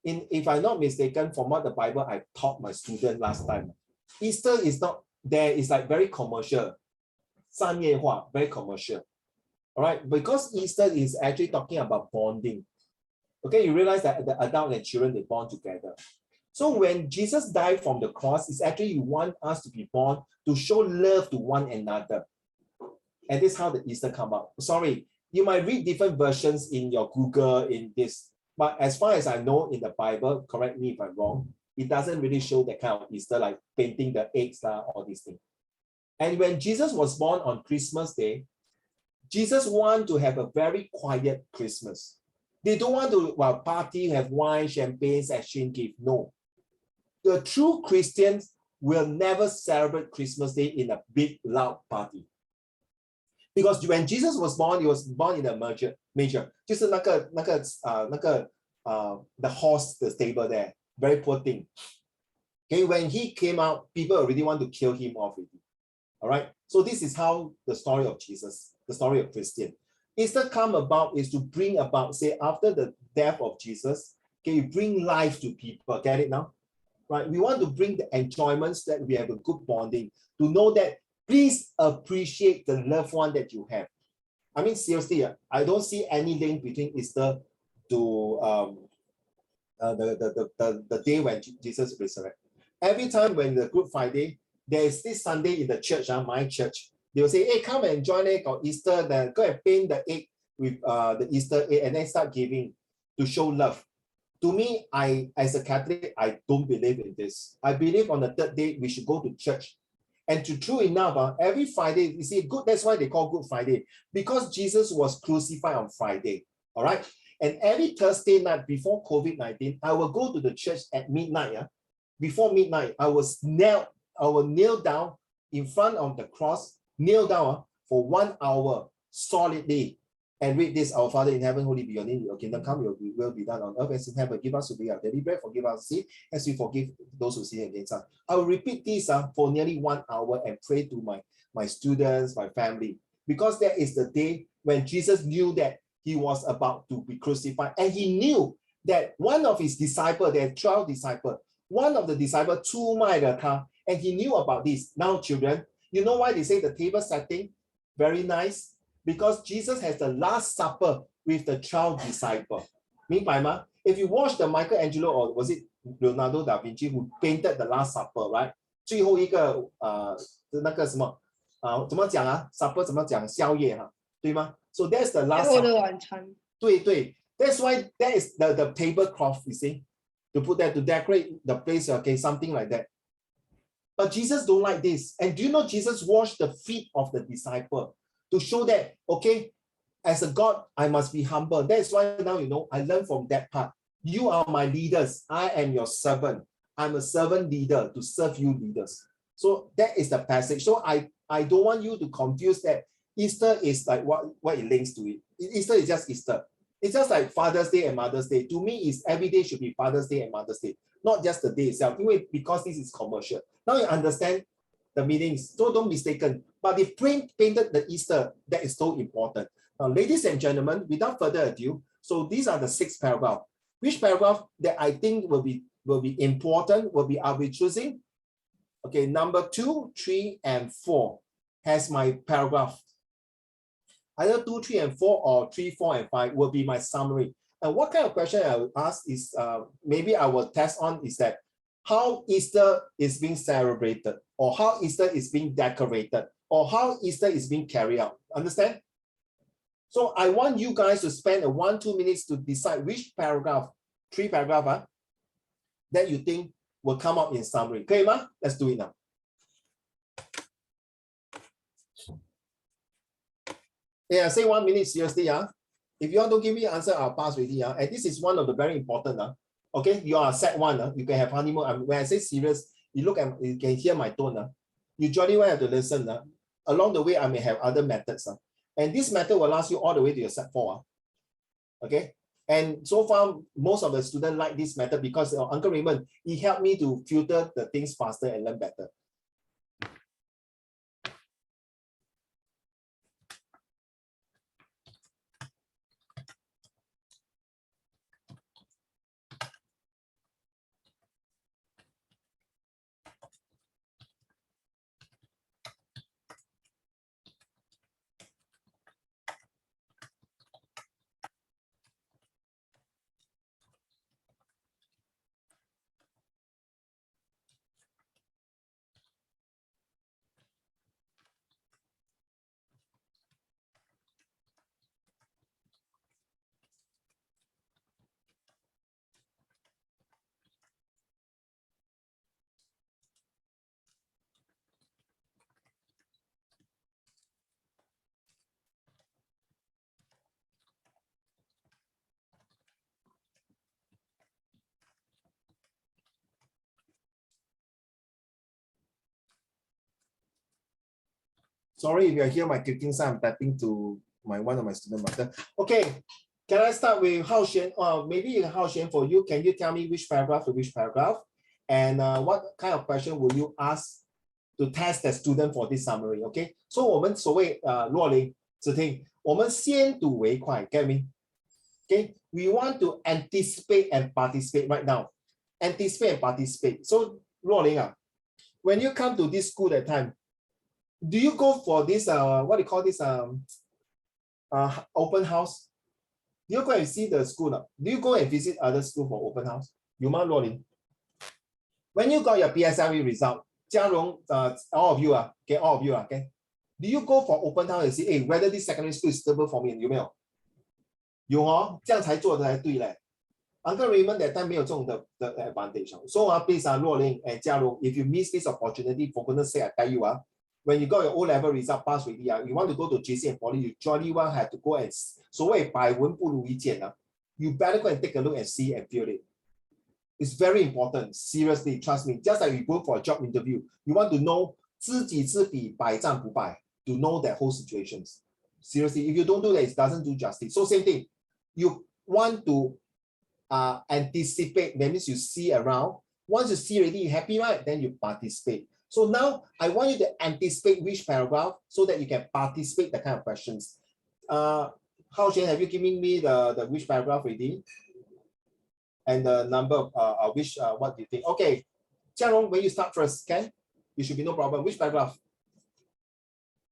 if I'm not mistaken, from what the Bible I taught my student last time, Easter is not there. It's like very commercial. 商业化, very commercial. All right, because Easter is actually talking about bonding. Okay, you realize that the adult and children, they bond together. So when Jesus died from the cross, it's actually you want us to be born to show love to one another. And this is how the Easter come out. Sorry, you might read different versions in your Google in this, but as far as I know in the Bible, correct me if I'm wrong, it doesn't really show that kind of Easter, like painting the eggs, all these things. And when Jesus was born on Christmas Day, Jesus wants to have a very quiet Christmas. They don't want to party, have wine, champagne, exchange gift. No. The true Christians will never celebrate Christmas Day in a big, loud party. Because when Jesus was born, he was born in a major. 就是the horse, the stable there, very poor thing. Okay, when he came out, people already want to kill him off already. All right. So this is how the story of Jesus, the story of Christian. Easter come about is to bring about, say, after the death of Jesus, okay, you bring life to people. Get it now? Right? We want to bring the enjoyments that we have a good bonding, to know that please appreciate the loved one that you have. I mean, seriously, I don't see any link between Easter to the day when Jesus resurrected. Every time when the Good Friday, there is this Sunday in the church, my church, they will say, hey, come and join egg on Easter, then go and paint the egg with the Easter egg, and then start giving to show love. To me, as a Catholic, I don't believe in this. I believe on the third day, we should go to church. And true enough, every Friday, you see, good, that's why they call Good Friday, because Jesus was crucified on Friday, all right? And every Thursday night before COVID-19, I will go to the church at midnight. Before midnight, I will kneel down in front of the cross, kneel down for 1 hour solidly, and read this: Our Father in heaven, holy be your name, your kingdom come, your will be done on earth as in heaven. Give us today our daily bread, forgive us sin as we forgive those who sin against us. I will repeat this for nearly 1 hour and pray to my students, my family, because that is the day when Jesus knew that he was about to be crucified, and he knew that one of his disciples, there are 12 disciples, one of the disciples, 出卖了他, and he knew about this. Now, children, you know why they say the table setting? Very nice. Because Jesus has the Last Supper with the 12 disciples. 明白吗? If you watch the Michelangelo, or was it Leonardo da Vinci who painted the Last Supper, right? 最后一个那个什么怎么讲啊 ？Supper 怎么讲？宵夜哈，对吗？ So that's the Last Supper. 最后的晚餐。对对 ，that's why that is the tablecloth, you see, to put that to decorate the place, okay, something like that. But Jesus don't like this. And do you know Jesus washed the feet of the disciple to show that, okay, as a God, I must be humble. That's why now, you know, I learned from that part. You are my leaders. I am your servant. I'm a servant leader to serve you leaders. So that is the passage. So I don't want you to confuse that Easter is like what it links to it. Easter is just Easter. It's just like Father's Day and Mother's Day. To me, is every day should be Father's Day and Mother's Day, not just the day itself. Because this is commercial. Now you understand the meanings, so don't mistaken. But they painted the Easter, that is so important. Now, ladies and gentlemen, without further ado, so these are the 6 paragraphs. Which paragraph that I think will be important I'll be choosing? Okay, number 2, 3, and 4 has my paragraph. Either 2, 3, and 4, or 3, 4, and 5 will be my summary. And what kind of question I will ask is, maybe I will test on is that how Easter is being celebrated, or how Easter is being decorated, or how Easter is being carried out. Understand? So I want you guys to spend 1-2 minutes to decide which paragraph, 3 paragraphs, that you think will come out in summary. Okay, ma? Let's do it now. Yeah, say 1 minute seriously. If you all don't give me an answer, I'll pass already. And this is one of the very important. Okay, you are set 1. You can have honeymoon. When I say serious, you can hear my tone. You jolly well have to listen. Along the way, I may have other methods. And this method will last you all the way to your set 4. Okay, and so far, most of the students like this method because Uncle Raymond, he helped me to filter the things faster and learn better. Sorry if you hear my clicking sound, I'm typing to one of my student mother. Okay, can I start with Hao Xian? Maybe Hao Xian, for you, can you tell me which paragraph to which paragraph? And what kind of question will you ask to test the student for this summary? Okay, so 我们所谓若琳子听，我们先睹为快 get me? Okay, we want to anticipate and participate right now. Anticipate and participate. So 若琳when you come to this school that time, do you go for this what do you call this open house? Do you go and see the school? Do you go and visit other school for open house? 有吗，若琳？ When you got your PSLE result, 嘉荣 all of you okay, all of you okay. Do you go for open house and see, hey, whether this secondary school is suitable for me? 有没有？有哦，这样才做的才对嘞。Uncle Raymond that time 没有这种的 advantage. So please若琳 and 嘉荣, if you miss this opportunity, for goodness sake, I tell you when you got your O-level result pass already you want to go to JC and Poly, you jolly well have to go and 所谓百闻不如一见you better go and take a look and see and feel it. It's very important. Seriously, trust me. Just like you go for a job interview, you want to know 知己知彼，百战不败, to know that whole situations. Seriously, if you don't do that, it doesn't do justice. So same thing. You want to anticipate. That means you see around. Once you see already, you happy, right? Then you participate. So now I want you to anticipate which paragraph so that you can participate the kind of questions. Hao Xian, have you given me the which paragraph already? And the number of which what do you think? Okay, Jiarong, when you start first, can you should be no problem. Which paragraph?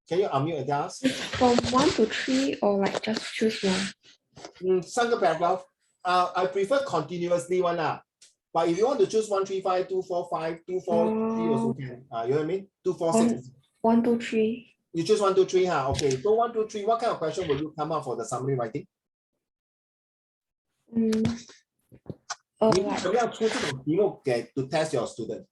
Can you unmute and tell us? From 1 to 3 or like just choose one? 3个 paragraph. I prefer continuously one but if you want to choose 1, 3, 5, 2, 4, 5, 2, 4, 3 also can. You know what I mean? 2, 4, 6. 1, 2, 3. You choose 1, 2, 3 Okay, so 1, 2, 3. What kind of question will you come up for the summary writing? 你怎么样出这种题目给 to test your student?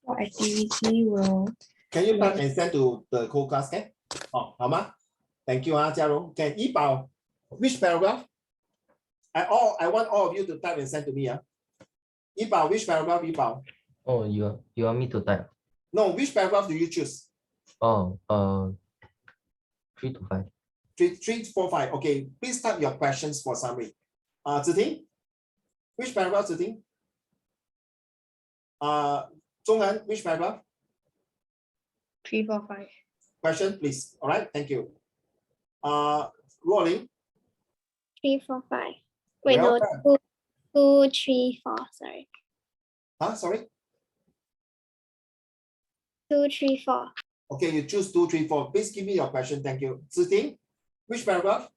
What activity will? Can you type and send to the whole class? Can? 好吗? Thank you, Jiarong. Can 怡宝 which paragraph? I want all of you to type and send to me. 怡宝 which paragraph? 怡宝 Oh, you want me to type? No, which paragraph do you choose? 3 to 5. 3, 4, 5. Okay, please type your questions for summary. Ziting, which paragraph, Ziting? Zhonghan, which paragraph? 3, 4, 5. Question, please. All right, thank you. Rolling. 3, 4, 5. Wait, no, 2, 3, 4. Sorry. Sorry? 2, 3, 4. Okay, you choose 2, 3, 4. Please give me your question. Thank you. Ziting, which paragraph?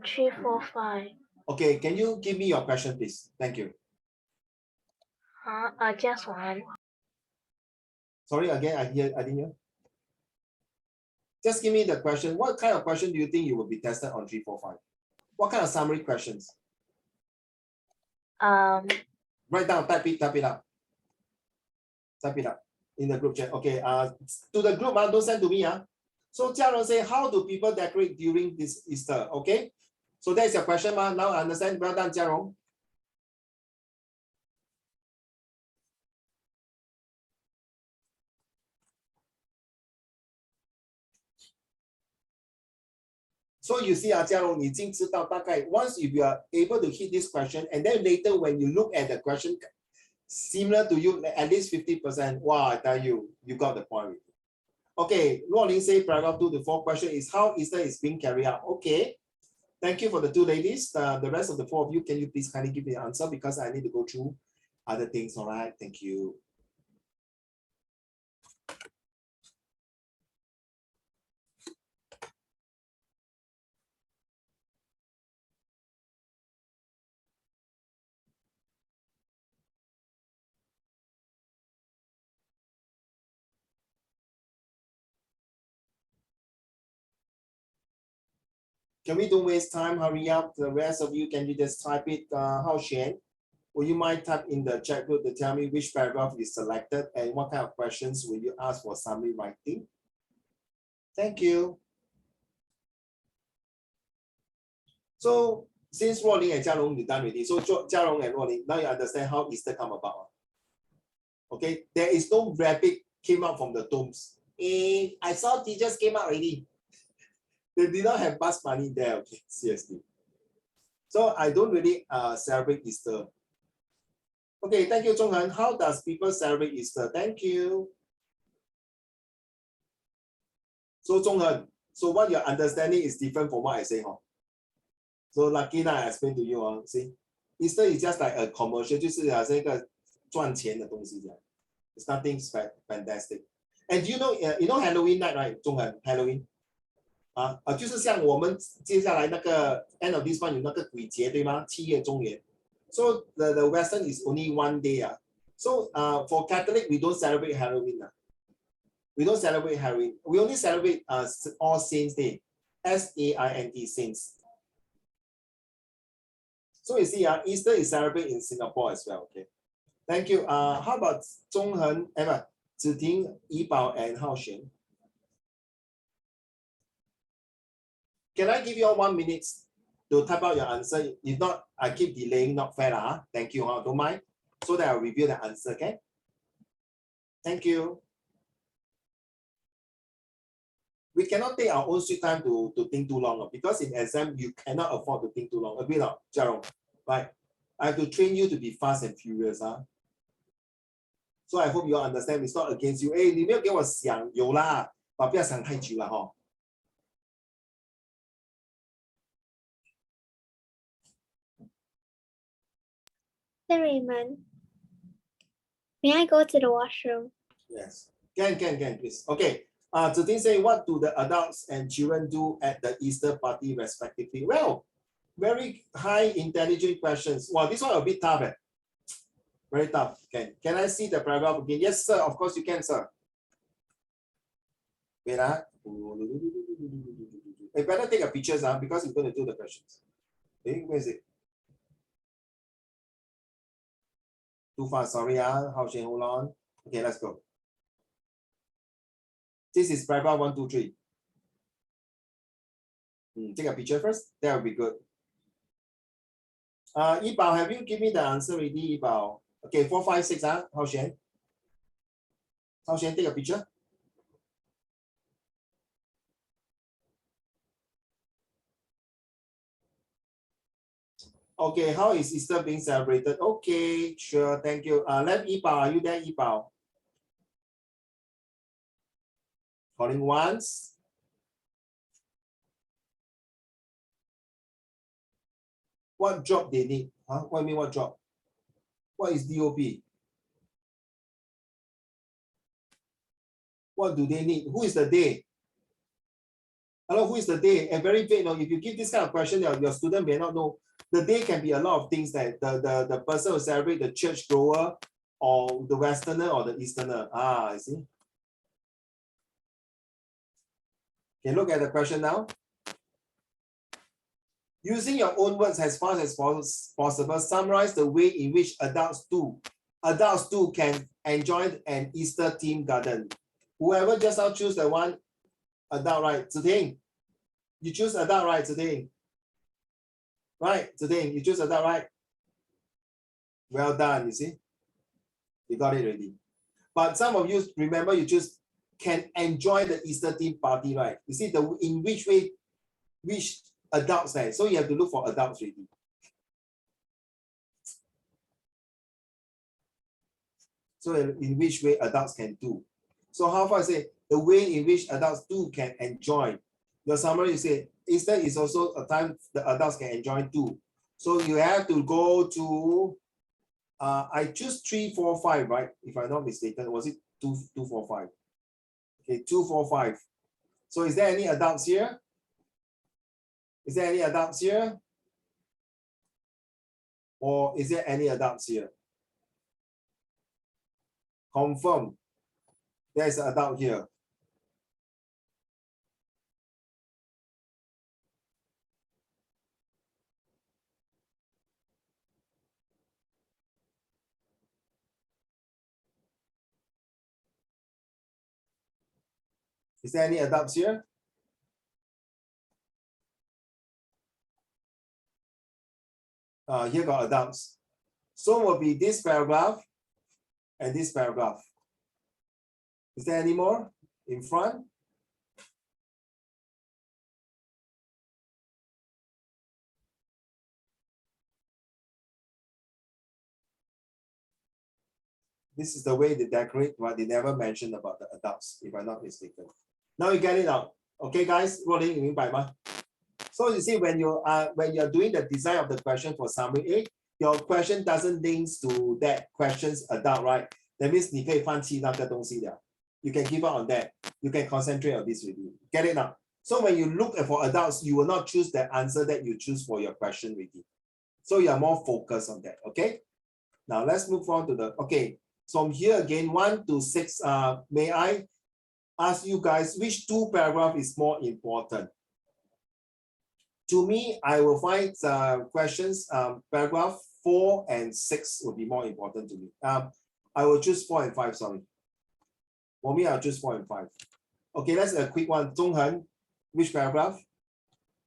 3, 4, 5. Okay, can you give me your question, please? Thank you. Just one. Sorry, again, I didn't hear. Just give me the question. What kind of question do you think you will be tested on 3, 4, 5? What kind of summary questions? Write down, type it up. Type it up in the group chat. Okay, to the group, don't send to me. So Jiarong say, how do people decorate during this Easter? Okay, so that's your question. Now I understand. Well done, Jiarong. So you see, Jiarong, 已经知道大概 once if you are able to hit this question, and then later when you look at the question similar to you, at least 50%, wow, I tell you, you got the point. Okay, Luolin say paragraph 2 to 4 question is how Easter is being carried out. Okay, thank you for the 2 ladies. The rest of the 4 of you, can you please kindly give me the answer because I need to go through other things. All right, thank you. Can we don't waste time? Hurry up. The rest of you, can you just type it? Hao Xian, will you mind type in the chat group to tell me which paragraph is selected and what kind of questions will you ask for summary writing? Thank you. So since Luolin and Jiarong, you done already. So Jiarong and Luolin, now you understand how Easter come about. Okay, there is no rabbit came out from the tombs. I saw teachers came out already. They did not have bus money there, okay, seriously. So I don't really celebrate Easter. Okay, thank you, Zhonghan. How does people celebrate Easter? Thank you. So Zhonghan, so what your understanding is different from what I say, huh? So lucky now I explain to you, see, Easter is just like a commercial, 就是好像一个赚钱的东西这样。It's nothing fantastic. And you know Halloween night, right? 中文 Halloween 就是像我们接下来那个 end of this month 有那个鬼节对吗？7月中元。So the Western is only one day. So for Catholic we don't celebrate Halloween. We don't celebrate Halloween. We only celebrate All Saints Day. SAINT Saints. So you see, Easter is celebrated in Singapore as well. Okay. Thank you. How about Zhonghen, Ziting, Yibao, and Haoxuan? Can I give you all 1 minute to type out your answer? If not, I keep delaying, not fair. Thank you. Don't mind. So that I'll review the answer, okay? Thank you. We cannot take our own sweet time to think too long because in exam, you cannot afford to think too long. Agree not, Jerome? Right? I have to train you to be fast and furious. So I hope you all understand it's not against you. 你没有给我想有啦，不要想太久了哈。Raymond, may I go to the washroom? Yes, can, please. Okay. Ziting say, what do the adults and children do at the Easter party respectively? Well, very high intelligent questions. Wow, this one a bit tough. Very tough. Can I see the paragraph again? Yes, sir. Of course you can, sir. Wait. You better take a pictures because you're going to do the questions. Okay, where is it? Too fast, sorry. Haoxuan, hold on. Okay, let's go. This is paragraph 1, 2, 3. Take a picture first. That will be good. Yibao, have you given me the answer already, Yibao? Okay, 4, 5, 6. Haoxuan. Haoxuan, take a picture. Okay, how is Easter being celebrated? Okay, sure, thank you. Let Yibao, are you there, Yibao? Calling once. What job they need? What do you mean what job? What is DOP? What do they need? Who is the they? Hello, who is the they? And very vague. If you give this kind of question, your student may not know. The day can be a lot of things that the person will celebrate the church goer or the Westerner or the Easterner. I see. Okay, look at the question now. Using your own words as fast as possible, summarize the way in which adults too can enjoy an Easter themed garden. Whoever just now choose the one adult, right? Ziting, you choose adult, right? Ziting. Right, Ziting, you choose adult, right? Well done, you see. You got it already. But some of you, remember, you choose can enjoy the Easter themed party, right? You see, in which way, which adults there. So you have to look for adults already. So in which way adults can do. So how far I say the way in which adults too can enjoy. Your summary, you say Easter is also a time the adults can enjoy too. So you have to go to I choose 3, 4, 5, right? If I'm not mistaken, was it 2, 4, 5? Okay, 2, 4, 5. So is there any adults here? Is there any adults here? Or is there any adults here? Confirm. There is an adult here. Is there any adults here? Here got adults. So will be this paragraph and this paragraph. Is there any more in front? This is the way they decorate, but they never mention about the adults, if I'm not mistaken. Now you get it out. Okay, guys, 若琳，你明白吗? So you see, when you're doing the design of the question for summary A, your question doesn't link to that question's adult, right? That means 你可以放弃那个东西了. You can give up on that. You can concentrate on this review. Get it now? So when you look for adults, you will not choose the answer that you choose for your question review. So you are more focused on that. Okay. Now let's move on to the From here again, 1 to 6. May I ask you guys which two paragraphs is more important? To me, I will find questions. Paragraph 4 and 6 will be more important to me. I will choose 4 and 5. Sorry. For me, I'll choose 4 and 5. Okay, let's a quick one. Zhonghen, which paragraph?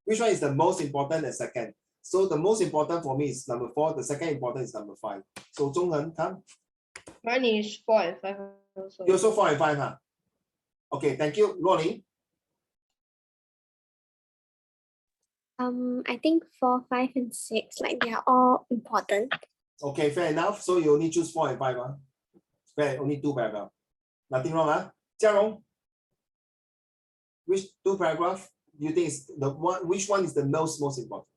Which one is the most important and second? So the most important for me is number 4. The second important is number 5. So Zhonghen, come. Mine is 4 and 5 also. You also 4 and 5, huh? Okay, thank you. Ronnie? I think 4, 5, and 6, like they are all important. Okay, fair enough. So you only choose 4 and 5, huh? Fair, only 2 paragraphs. Nothing wrong, huh? Jiarong? Which 2 paragraphs do you think is the one? Which one is the most important?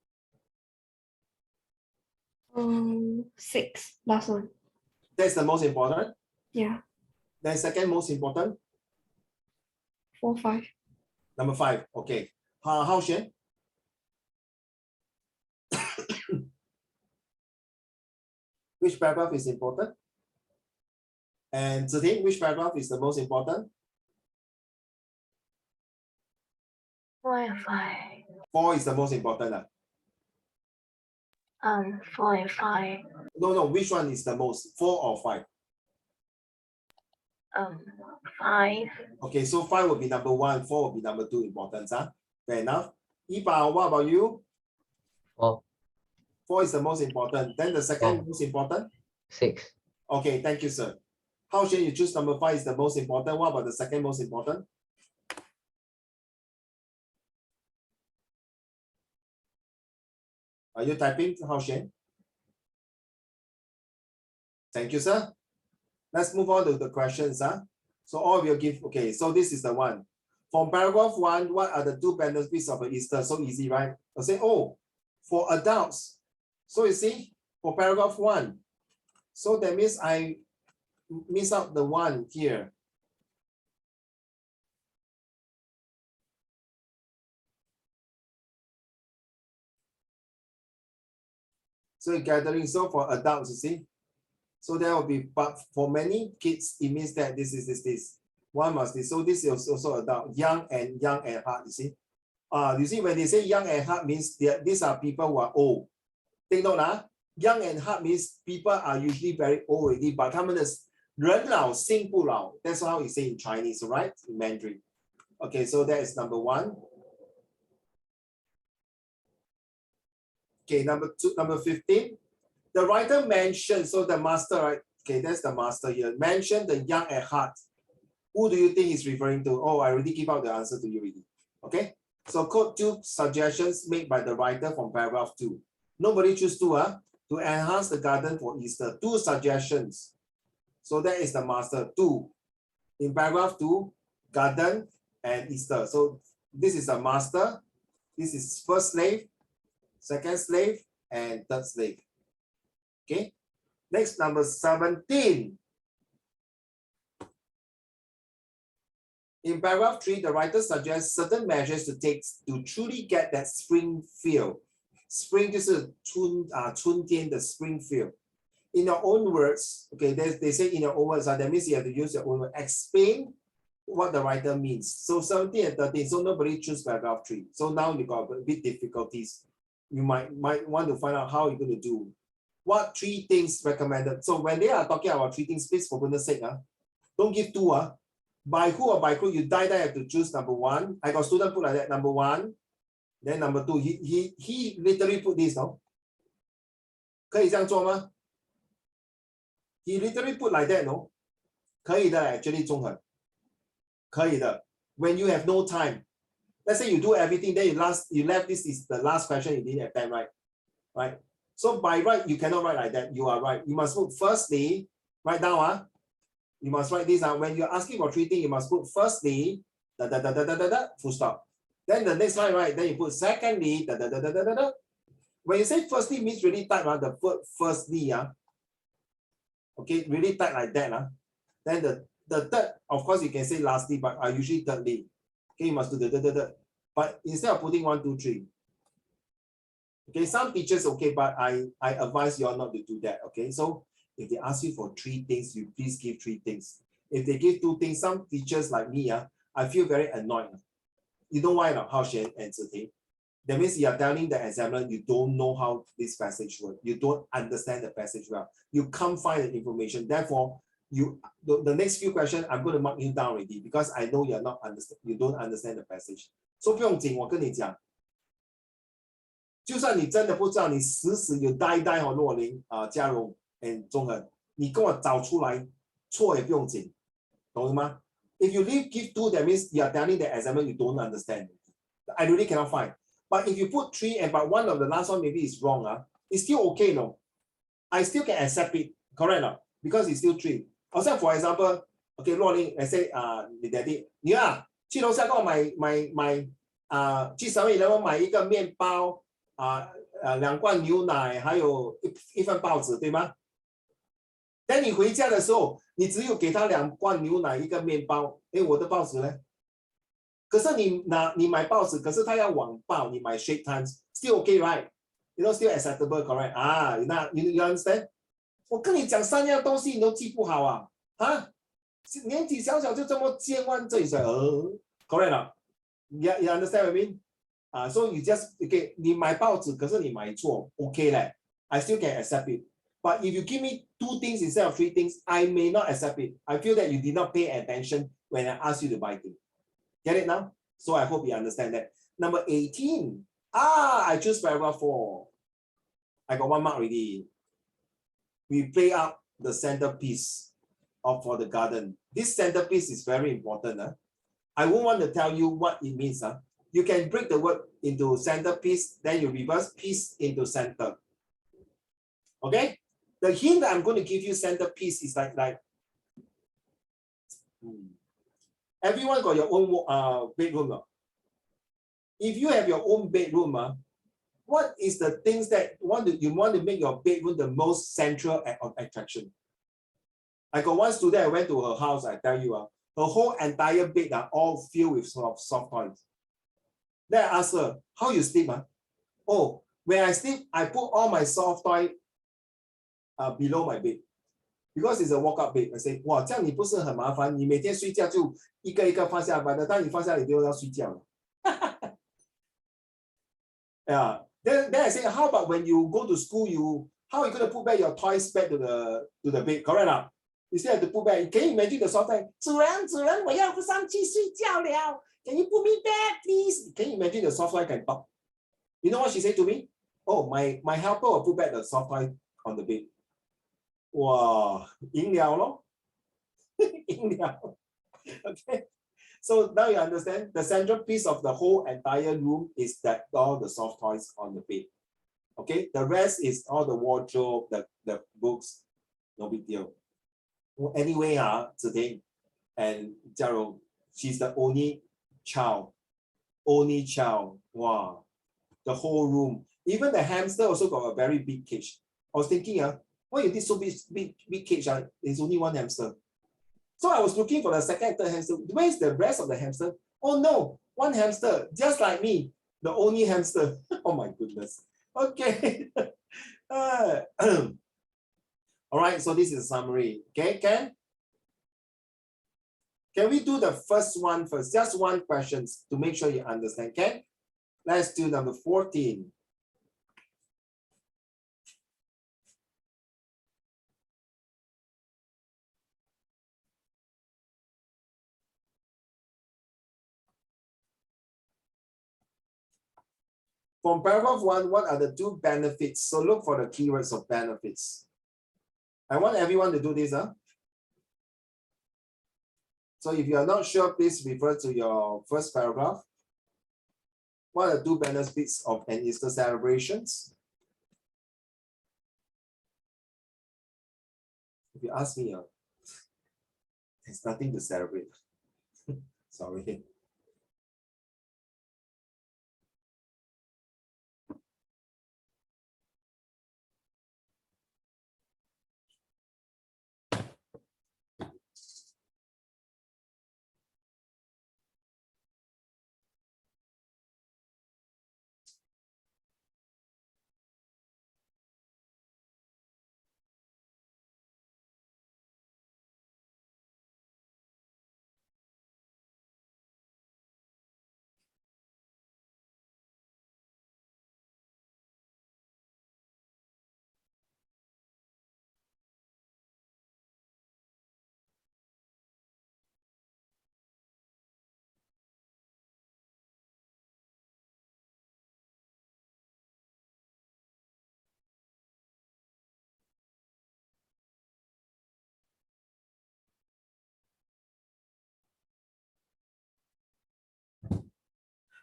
6, last one. That's the most important. Yeah. Then second most important. 4, 5. Number 5. Okay. Hao Xuan? Which paragraph is important? And Ziting, which paragraph is the most important? 4 and 5. 4 is the most important. 4 and 5. No. Which one is the most? 4 or 5? 5. Okay, so 5 will be number 1, 4 will be number 2 importance. Huh? Fair enough. Yibao, what about you? 4. 4 is the most important. Then the second most important? 6. Okay, thank you, sir. How should you choose number 5 is the most important? What about the second most important? Are you typing, Hao Xuan? Thank you, sir. Let's move on to the questions. So all of you give, okay, so this is the one. From paragraph 1, what are the 2 benefits of Easter? So easy, right? I'll say, oh, for adults. So you see, for paragraph 1. So that means I miss out the 1 here. So gathering, so for adults, you see. So there will be, but for many kids, it means that this. One must be, so this is also adult, young and heart, you see. You see, when they say young and heart means these are people who are old. Take note, young and heart means people are usually very old already, but 他们的人老心不老. That's how you say in Chinese, right? In Mandarin. Okay, so that is number 1. Okay, number 15. The writer mentioned, so the master, right? Okay, that's the master here. Mention the young at heart. Who do you think he's referring to? Oh, I already give out the answer to you already. Okay, so quote 2 suggestions made by the writer from paragraph 2. Nobody choose 2, to enhance the garden for Easter. 2 suggestions. So that is the master 2. In paragraph 2, garden and Easter. So this is the master. This is first slave, second slave, and third slave. Okay, next, number 17. In paragraph 3, the writer suggests certain measures to take to truly get that spring feel. Spring 就是春天的 spring feel. In your own words, okay, they say in your own words, that means you have to use your own words. Explain what the writer means. So 17 and 13, so nobody choose paragraph 3. So now you got a bit difficulties. You might want to find out how you're going to do. What 3 things recommended? So when they are talking about 3 things, please, for goodness sake, don't give 2. By who or by who, you die have to choose number 1. I got student put like that, number 1. Then number 2, he literally put this, no? 可以这样做吗? He literally put like that, no? 可以的 actually 中恒。可以的。When you have no time, let's say you do everything, then you left this is the last question you didn't have time, right? Right? So by right, you cannot write like that. You are right. You must put firstly, write down, you must write this out. When you're asking for 3 things, you must put firstly, full stop. Then the next line, right? Then you put secondly, When you say firstly means really type the word firstly, okay, really type like that. Then the third, of course, you can say lastly, but I usually thirdly. Okay, you must do the. But instead of putting 1, 2, 3. Okay, some teachers okay, but I advise you all not to do that. Okay, so if they ask you for 3 things, you please give 3 things. If they give 2 things, some teachers like me, I feel very annoyed. You know why not? How she answered it? That means you are telling the examiner you don't know how this passage works. You don't understand the passage well. You can't find the information. Therefore, the next few questions I'm going to mark you down already because I know you're not understand. You don't understand the passage. So 不用紧，我跟你讲，就算你真的不知道，你死有呆若琳嘉荣中恒，你跟我找出来，错也不用紧，懂吗 ？If you give 2, that means you are telling the examiner you don't understand. I really cannot find. But if you put 3 and but one of the last one maybe is wrong, it's still okay, no? I still can accept it, correct no? Because it's still 3. Also, for example, okay, 若琳 I say 你 daddy 你去楼下跟我买去7-Eleven 买一个面包2罐牛奶还有一份报纸，对吗？等你回家的时候，你只有给他2罐牛奶1个面包，我的报纸呢？可是你买报纸，可是他要网报，你买 Straits Times still okay, right? You know, still acceptable, correct? you understand? 我跟你讲3样东西你都记不好年纪小就这么健忘，这里是correct 了 you understand what I mean? So you just okay, 你买报纸，可是你买错 ，okay 嘞 I still can accept it. But if you give me 2 things instead of 3 things, I may not accept it. I feel that you did not pay attention when I asked you to buy things. Get it now? So I hope you understand that. Number 18. I choose paragraph 4. I got 1 mark already. We play up the centerpiece for the garden. This centerpiece is very important. I won't want to tell you what it means. You can break the word into centerpiece, then you reverse piece into center. Okay? The hint that I'm going to give you centerpiece is like everyone got your own bedroom. If you have your own bedroom, what is the things that you want to make your bedroom the most central of attraction? I got one student, I went to her house, I tell you, her whole entire bed are all filled with soft toys. Then I asked her, how you sleep? Oh, when I sleep, I put all my soft toy below my bed. Because it's a walk-up bed. I say, 哇，这样你不是很麻烦？你每天睡觉就一个一个放下来，当你放下来，你就要睡觉了。Yeah. Then I say, how about when you go to school, how are you going to put back your toys back to the bed? Correct not? You still have to put back. Can you imagine the soft toy? 主人，我要上去睡觉了。Can you put me back, please? Can you imagine the soft toy can talk? You know what she said to me? Oh, my helper will put back the soft toy on the bed. 哇，赢了咯，赢了。Okay, so now you understand the central piece of the whole entire room is that all the soft toys on the bed. Okay, the rest is all the wardrobe, the books, no big deal. Anyway, Zhi Ting and Jiarong, she's the only child. Wow, the whole room. Even the hamster also got a very big cage. I was thinking, why you did so big cage? There's only 1 hamster. So I was looking for the second and third hamster. Where's the rest of the hamster? Oh no, 1 hamster, just like me, the only hamster. Oh my goodness. Okay. All right, so this is a summary. Okay, can we do the first one first? Just 1 question to make sure you understand. Okay, let's do number 14. From paragraph 1, what are the 2 benefits? So look for the keywords of benefits. I want everyone to do this. So if you are not sure, please refer to your first paragraph. What are the two benefits of an Easter celebrations? If you ask me, there's nothing to celebrate. Sorry.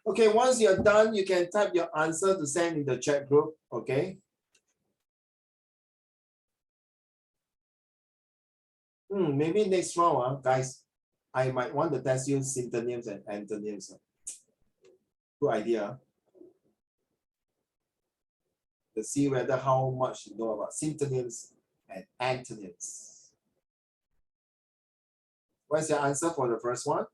Okay, once you're done, you can type your answer to send in the chat group, okay? Maybe next round, guys, I might want to test you synonyms and antonyms. Good idea. To see whether how much you know about synonyms and antonyms. What's your answer for the first one?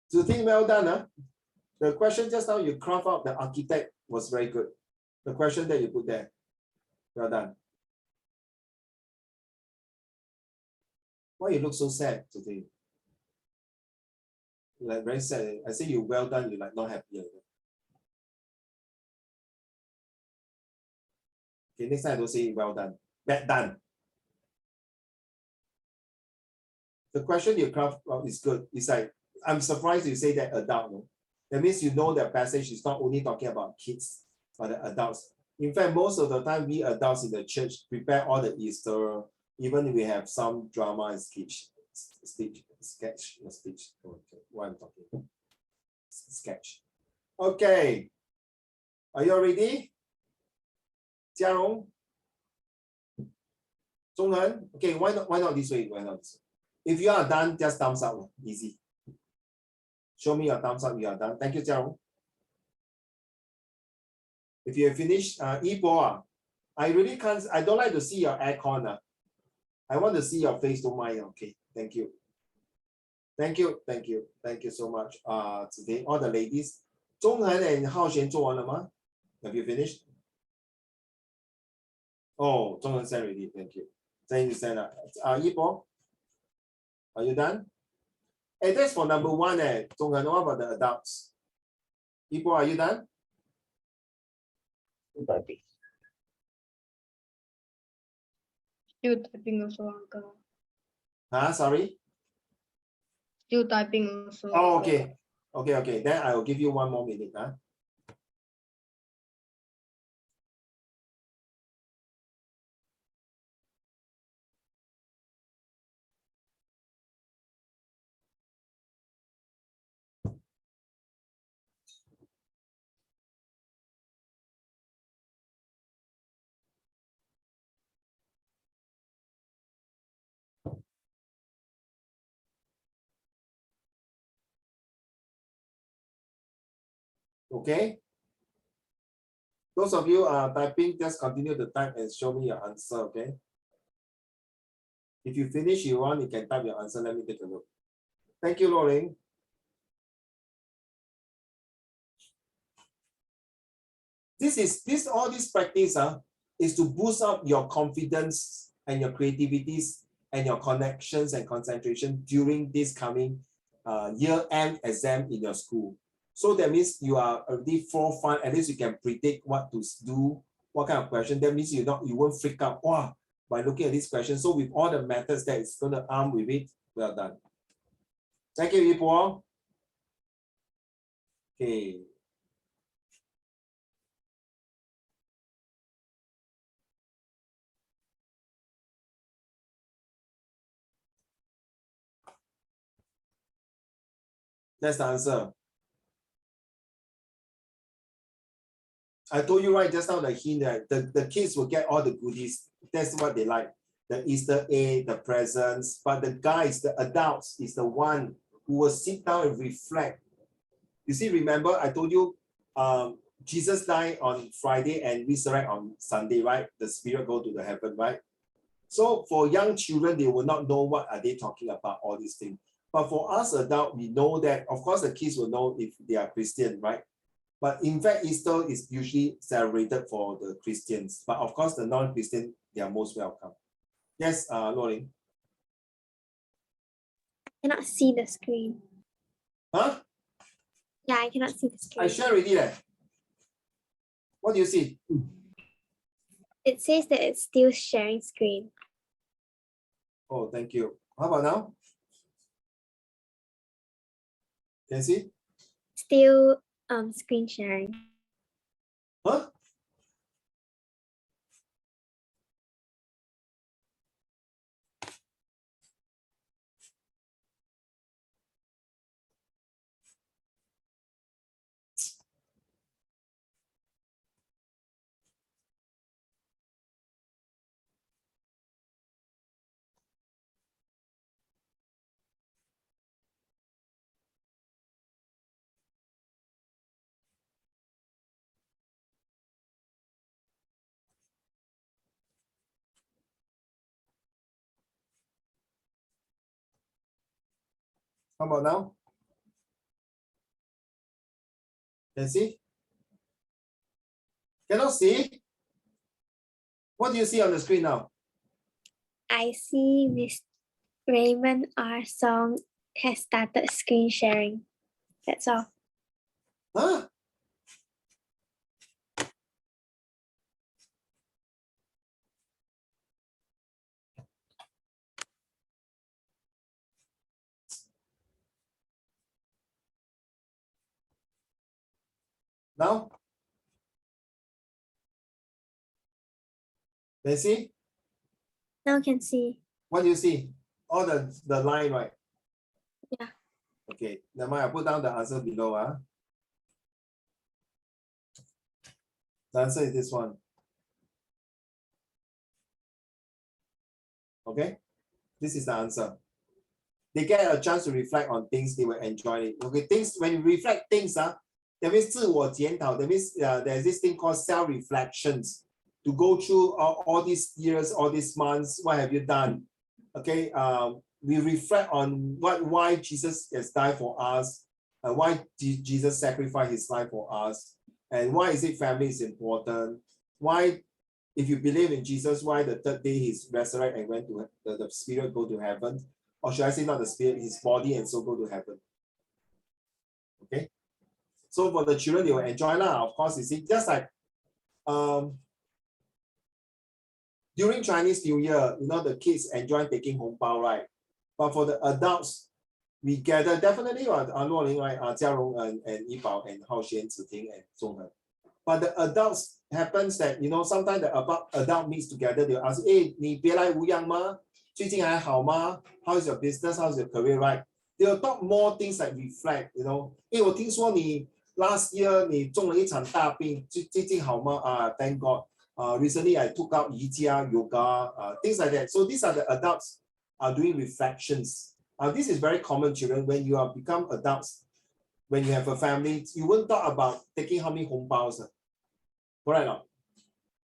So think well done. The question just now you craft out the architect was very good. The question that you put there. Well done. Why you look so sad today? You're like very sad. I say you well done, you're like not happy. Okay, next time I don't say well done. Bad done. The question you craft out is good. It's like, I'm surprised you say that adult. No? That means you know the passage is not only talking about kids, but the adults. In fact, most of the time, we adults in the church prepare all the Easter, even if we have some drama and sketch. Okay, what I'm talking. Sketch. Okay. Are you ready? Jiarong? Zhonghen? Okay, why not this way? Why not this way? If you are done, just thumbs up. Easy. Show me your thumbs up. You are done. Thank you, Jiarong. If you have finished, Ibo, I really can't. I don't like to see your aircon. I want to see your face. Don't mind. Okay. Thank you. Thank you. Thank you. Thank you so much. Today, all the ladies. Zhonghen and Haoxuan 做完了吗? Have you finished? Oh, Zhonghen said already. Thank you. Then you said Ibo, are you done? Hey, that's for number one. Zhonghen, what about the adults? Ibo, are you done? Still typing also, uncle. Sorry? Still typing also. Oh, okay. Okay. Then I will give you 1 more minute. Okay. Those of you are typing, just continue to type and show me your answer, okay? If you finish you can type your answer. Let me take a look. Thank you, Lauren. All this practice is to boost up your confidence and your creativities and your connections and concentration during this coming year-end exam in your school. So that means you are already 4, 5, at least you can predict what to do, what kind of question. That means you won't freak out, wow, by looking at this question. So with all the methods that it's going to arm with it, well done. Thank you, Ipo. Okay. That's the answer. I told you right just now the hint that the kids will get all the goodies. That's what they like. The Easter egg, the presents. But the guys, the adults, is the one who will sit down and reflect. You see, remember I told you Jesus died on Friday and resurrect on Sunday, right? The spirit go to the heaven, right? So for young children, they will not know what are they talking about, all these things. But for us adults, we know that, of course, the kids will know if they are Christian, right? But in fact, Easter is usually celebrated for the Christians. But of course, the non-Christian, they are most welcome. Yes, Lauren. I cannot see the screen. Huh? Yeah, I cannot see the screen. I share already. What do you see? It says that it's still sharing screen. Oh, thank you. How about now? Can you see? Still screen sharing. Huh? How about now? Can you see? Cannot see? What do you see on the screen now? I see Miss Raymond R. Song has started screen sharing. That's all. Huh? Now? Can you see? Now can see. What do you see? All the line, right? Yeah. Okay, never mind. I put down the answer below. The answer is this one. Okay, this is the answer. They get a chance to reflect on things, they will enjoy it. Okay, things, when you reflect things, that means 自我检讨. That means there's this thing called self-reflections. To go through all these years, all these months, what have you done? Okay, we reflect on why Jesus has died for us, why Jesus sacrificed his life for us, and why is it family is important? Why, if you believe in Jesus, why the third day he's resurrected and went to the spirit go to heaven? Or should I say not the spirit, his body and soul go to heaven? Okay. So for the children, they will enjoy lah. Of course, you see, just like during Chinese New Year, the kids enjoy taking hongbao, right? But for the adults, we gather definitely Luo Ling, right? Jia Rong and Yibao and Hao Xuan, Ziting and Zhonghen. But the adults happens that sometimes the adult meets together, they'll ask, hey, 你别来无恙吗? 最近还好吗? How is your business? How is your career, right? They'll talk more things like reflect, 我听说你 last year 你中了一场大病，最近好吗? Thank God. Recently I took out Yijia, yoga, things like that. So these are the adults are doing reflections. This is very common, children. When you are become adults, when you have a family, you won't talk about taking how many hongbaos. Correct or not?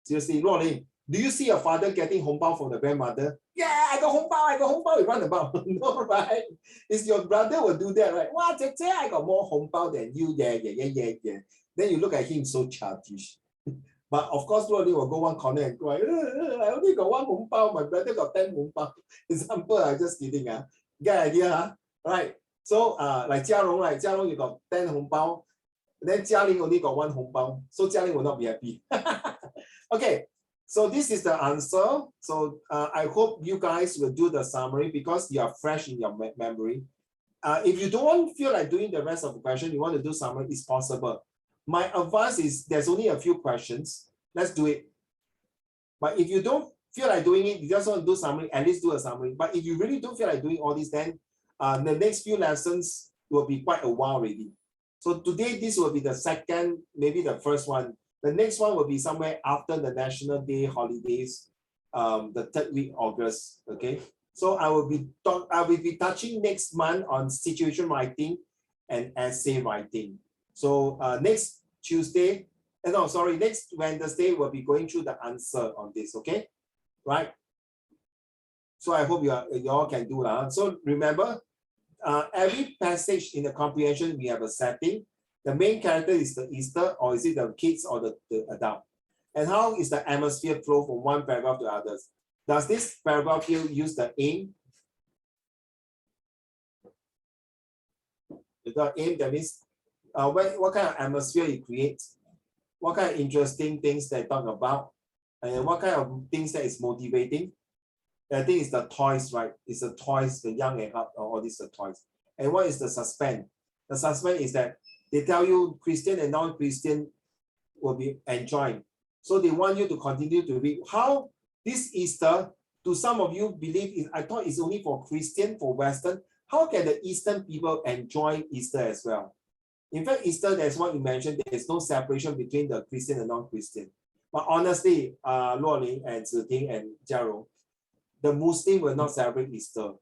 Seriously, Luo Ling, do you see your father getting hongbao from the grandmother? Yeah, I got hongbao, you run about. No, right? It's your brother will do that, right? Wow, I got more hongbao than you. Yeah. Then you look at him so childish. But of course, Luo Ling will go one corner and cry, I only got one hongbao, my brother got 10 hongbao. Example, I'm just kidding. Get idea, huh? Right? So like Jia Rong, right? Jia Rong, you got 10 hongbao. Then Jialing only got one hongbao, so Jialing will not be happy. Okay, so this is the answer. So I hope you guys will do the summary because you are fresh in your memory. If you don't feel like doing the rest of the question, you want to do summary, it's possible. My advice is there's only a few questions. Let's do it. But if you don't feel like doing it, you just want to do summary, at least do a summary. But if you really don't feel like doing all this, then the next few lessons will be quite a while already. So today, this will be the second, maybe the first one. The next one will be somewhere after the National Day holidays, the 3rd week August. Okay. So I will be touching next month on situation writing and essay writing. So next Wednesday, we'll be going through the answer on this, okay? Right? So I hope you all can do that. So remember, every passage in the comprehension, we have a setting. The main character is the Easter, or is it the kids or the adult? And how is the atmosphere flow from one paragraph to others? Does this paragraph here use the aim? The aim, that means what kind of atmosphere it creates, what kind of interesting things they talk about, and what kind of things that is motivating. I think it's the toys, right? It's the toys, the young and up, all these are toys. And what is the suspense? The suspense is that they tell you Christian and non-Christian will be enjoying. So they want you to continue to read. How this Easter, to some of you believe, I thought it's only for Christian, for Western. How can the Eastern people enjoy Easter as well? In fact, Easter, that's what you mentioned, there's no separation between the Christian and non-Christian. But honestly, Luo Ling and Ziting and Jiarong, the Muslim will not celebrate Easter.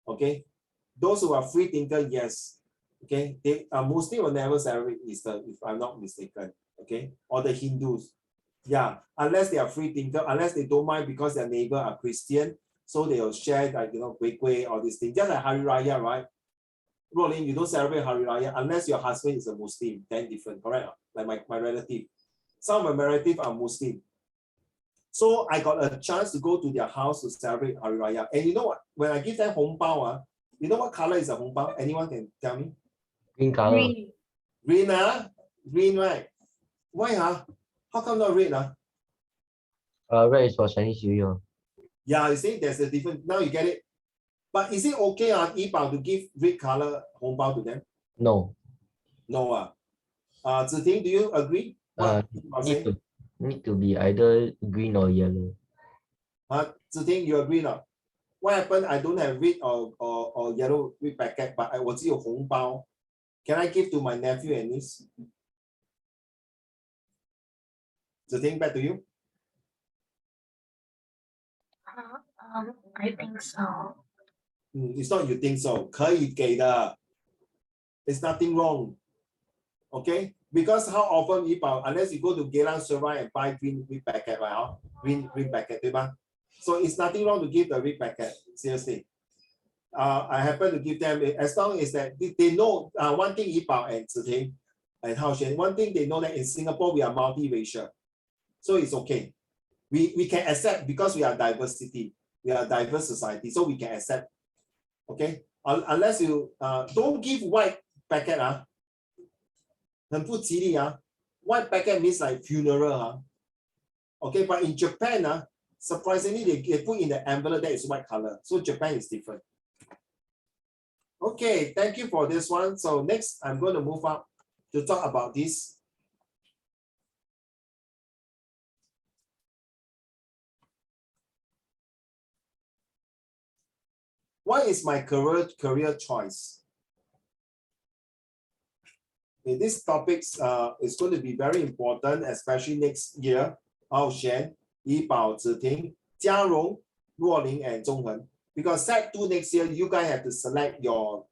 Okay? Those who are free thinker, yes. Okay? Muslim will never celebrate Easter, if I'm not mistaken. Okay? Or the Hindus. Yeah, unless they are free thinker, unless they don't mind because their neighbor are Christian, so they will share, like, kueh, all these things. Just like Hari Raya, right? Rolling, you don't celebrate Hari Raya unless your husband is a Muslim, then different, correct? Like my relative. Some of my relatives are Muslim. So I got a chance to go to their house to celebrate Hari Raya. And you know what? When I give them hongbao, you know what color is a hongbao? Anyone can tell me? Green color. Green. Green, green, right? Why, How come not red, Red is for Chinese New Year. Yeah, you see, there's a difference. Now you get it. But is it okay, Yibao, to give red color hongbao to them? No. No, Ziting, do you agree? Need to be either green or yellow. Ziting, you agree not? What happened? I don't have red or yellow red packet, but I was your hongbao. Can I give to my nephew and niece? Ziting, back to you. I think so. It's not you think so. 可以给的. There's nothing wrong. Okay? Because how often unless you go to Geylang Serai and buy green packet, right? Green packet, 对吧? So it's nothing wrong to give the red packet. Seriously. I happen to give them, as long as that they know one thing, Yibao and Ziting and Hao Xuan, one thing they know that in Singapore we are multiracial. So it's okay. We can accept because we are diversity. We are a diverse society, so we can accept. Okay? Unless you don't give white packet, 很不吉利, white packet means like funeral. Okay, but in Japan, surprisingly, they put in the envelope that is white color. So Japan is different. Okay, thank you for this one. So next, I'm going to move up to talk about this. What is my career choice? Okay, this topic is going to be very important, especially next year. Hao Xuan, Yibao, Ziting, Jiarong, Luo Ling, and Zhonghen. Because Set 2 next year, you guys have to select your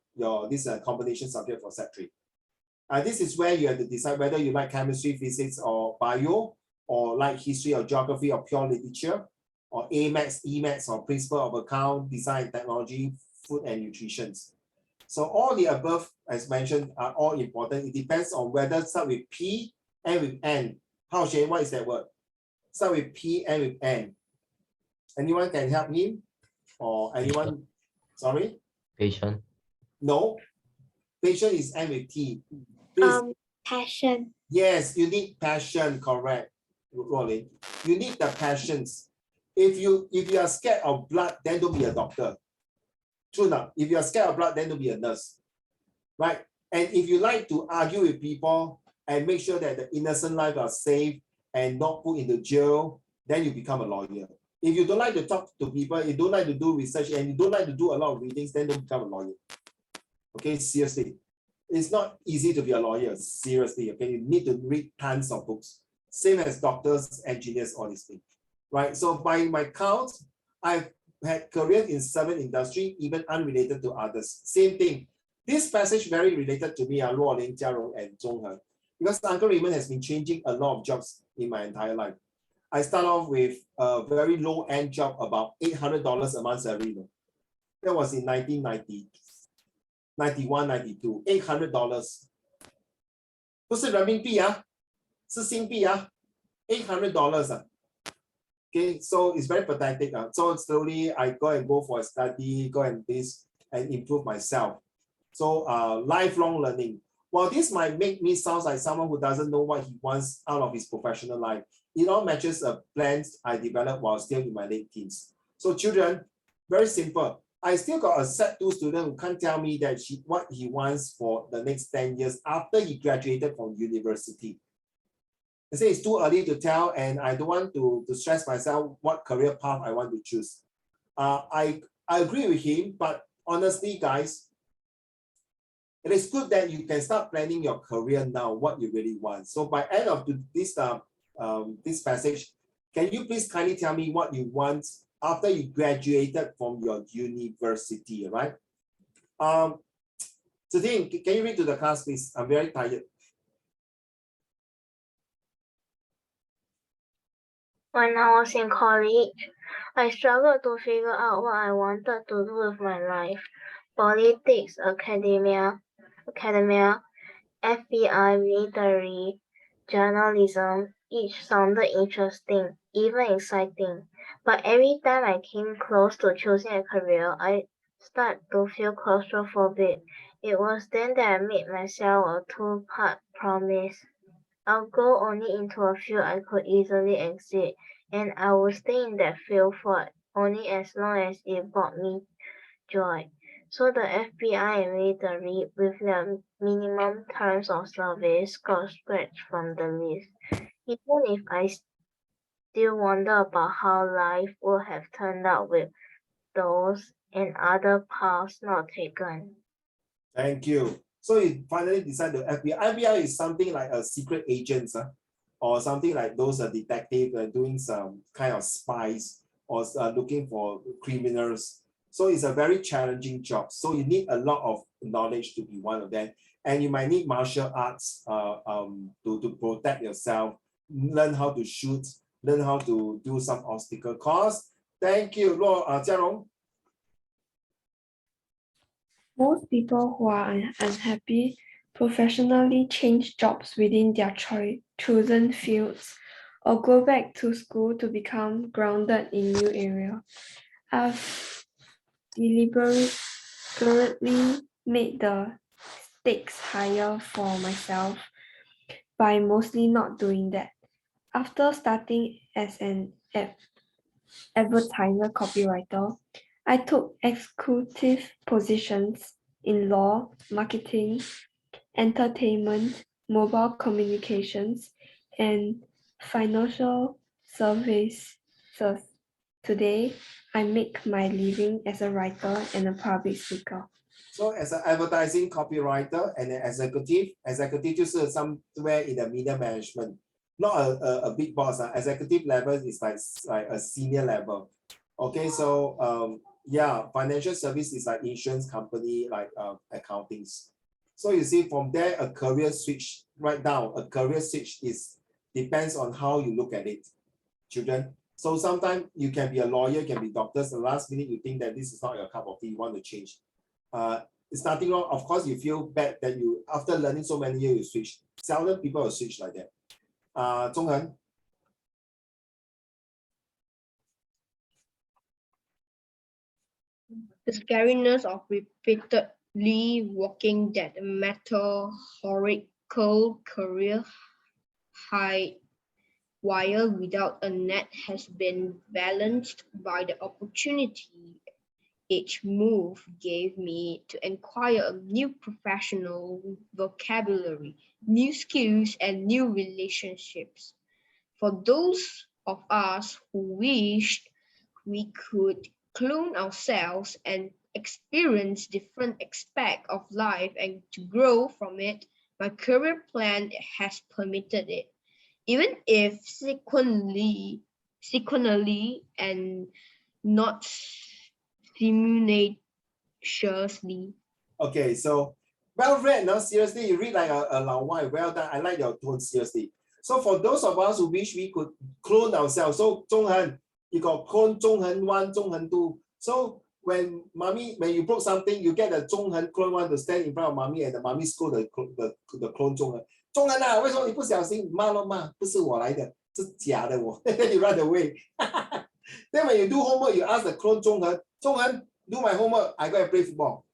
this combination subject for Set 3. This is where you have to decide whether you like chemistry, physics, or bio, or like history or geography or pure literature, or A-Maths, E-Maths, or principle of account, design, technology, food, and nutrition. So all the above, as mentioned, are all important. It depends on whether start with P, end with N. Hao Xuan, what is that word? Start with P, end with N. Anyone can help him? Or anyone? Sorry? Patient. No. Patient is end with T. Please. Passion. Yes, you need passion, correct, Rolling. You need the passions. If you are scared of blood, then don't be a doctor. True enough. If you are scared of blood, then don't be a nurse. Right? And if you like to argue with people and make sure that the innocent lives are safe and not put into jail, then you become a lawyer. If you don't like to talk to people, you don't like to do research, and you don't like to do a lot of readings, then don't become a lawyer. Okay, seriously. It's not easy to be a lawyer, seriously. Okay, you need to read tons of books. Same as doctors, engineers, all these things. Right? So by my count, I've had careers in 7 industries, even unrelated to others. Same thing. This passage very related to me, Luo Ling, Jia Rong, and Zhong He, because Uncle Raymond has been changing a lot of jobs in my entire life. I start off with a very low-end job, about $800 a month salary. That was in 1990, 91, 92, $800. 不是人民币啊，是新币啊，$800啊。Okay, so it's very pathetic. So slowly I go for a study, go and this and improve myself. So lifelong learning. While this might make me sound like someone who doesn't know what he wants out of his professional life, it all matches the plans I developed while still in my late teens. So children, very simple. I still got a set 2 student who can't tell me that what he wants for the next 10 years after he graduated from university. I say it's too early to tell, and I don't want to stress myself what career path I want to choose. I agree with him, but honestly, guys, it is good that you can start planning your career now, what you really want. So by end of this passage, can you please kindly tell me what you want after you graduated from your university, right? Today, can you read to the class, please? I'm very tired. When I was in college, I struggled to figure out what I wanted to do with my life. Politics, academia, FBI, military, journalism, each sounded interesting, even exciting. But every time I came close to choosing a career, I started to feel claustrophobic. It was then that I made myself a 2-part promise. I'll go only into a field I could easily exit, and I will stay in that field for only as long as it brought me joy. So the FBI and military, with their minimum terms of service, got scratched from the list. Even if I still wonder about how life would have turned out with those and other paths not taken. Thank you. So you finally decided to FBI. FBI is something like a secret agent, or something like those detectives doing some kind of spies or looking for criminals. So it's a very challenging job. So you need a lot of knowledge to be one of them. And you might need martial arts to protect yourself, learn how to shoot, learn how to do some obstacle course. Thank you, Jia Rong. Most people who are unhappy professionally change jobs within their chosen fields or go back to school to become grounded in new area. I've deliberately made the stakes higher for myself by mostly not doing that. After starting as an advertiser copywriter, I took executive positions in law, marketing, entertainment, mobile communications, and financial services. Today, I make my living as a writer and a public speaker. So as an advertising copywriter and an executive 就是 somewhere in the middle management, not a big boss. Executive level is like a senior level. Okay, so yeah, financial service is like insurance company, like accountings. So you see from there, a career switch right now, a career switch depends on how you look at it, children. So sometimes you can be a lawyer, you can be doctors. The last minute you think that this is not your cup of tea, you want to change. It's nothing wrong. Of course, you feel bad that you, after learning so many years, you switch. Seldom people will switch like that. Zhong Han. The scariness of repeatedly walking that meteoric typical career high wire without a net has been balanced by the opportunity each move gave me to acquire a new professional vocabulary, new skills, and new relationships. For those of us who wished we could clone ourselves and experience different aspects of life and to grow from it, my career plan has permitted it. Even if sequentially and not simultaneously. Okay, so well read. Now, seriously, you read like a Lao Wai. Well done. I like your tone, seriously. So for those of us who wish we could clone ourselves, so Zhonghen, you got clone Zhonghen 1, Zhonghen 2. So when you broke something, you get the Zhonghen clone 1 to stand in front of mommy and the mommy scold the clone Zhonghen. 中恒啊，为什么你不小心骂了骂？不是我来的，是假的我。Then you run away. Then when you do homework, you ask the clone 中恒 do my homework. I go and play football.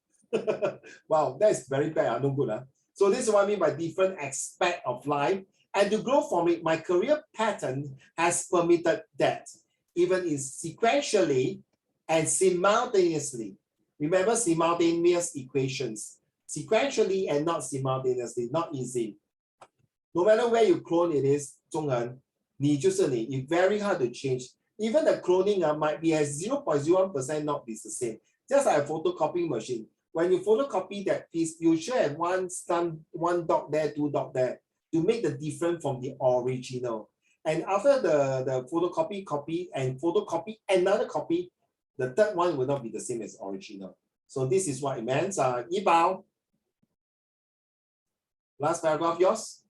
Wow, that is very bad. No good. So this is what I mean by different aspect of life. And to grow from it, my career pattern has permitted that, even is sequentially and simultaneously. Remember simultaneous equations. Sequentially and not simultaneously, not easy. No matter where you clone it is, 中恒，你就是你. It's very hard to change. Even the cloning might be at 0.01% not be the same. Just like a photocopying machine. When you photocopy that piece, you should have one dot there, 2 dot there to make the difference from the original. And after the photocopy, copy, and photocopy another copy, the third one will not be the same as original. So this is what it means. Yibao. Last paragraph, yours?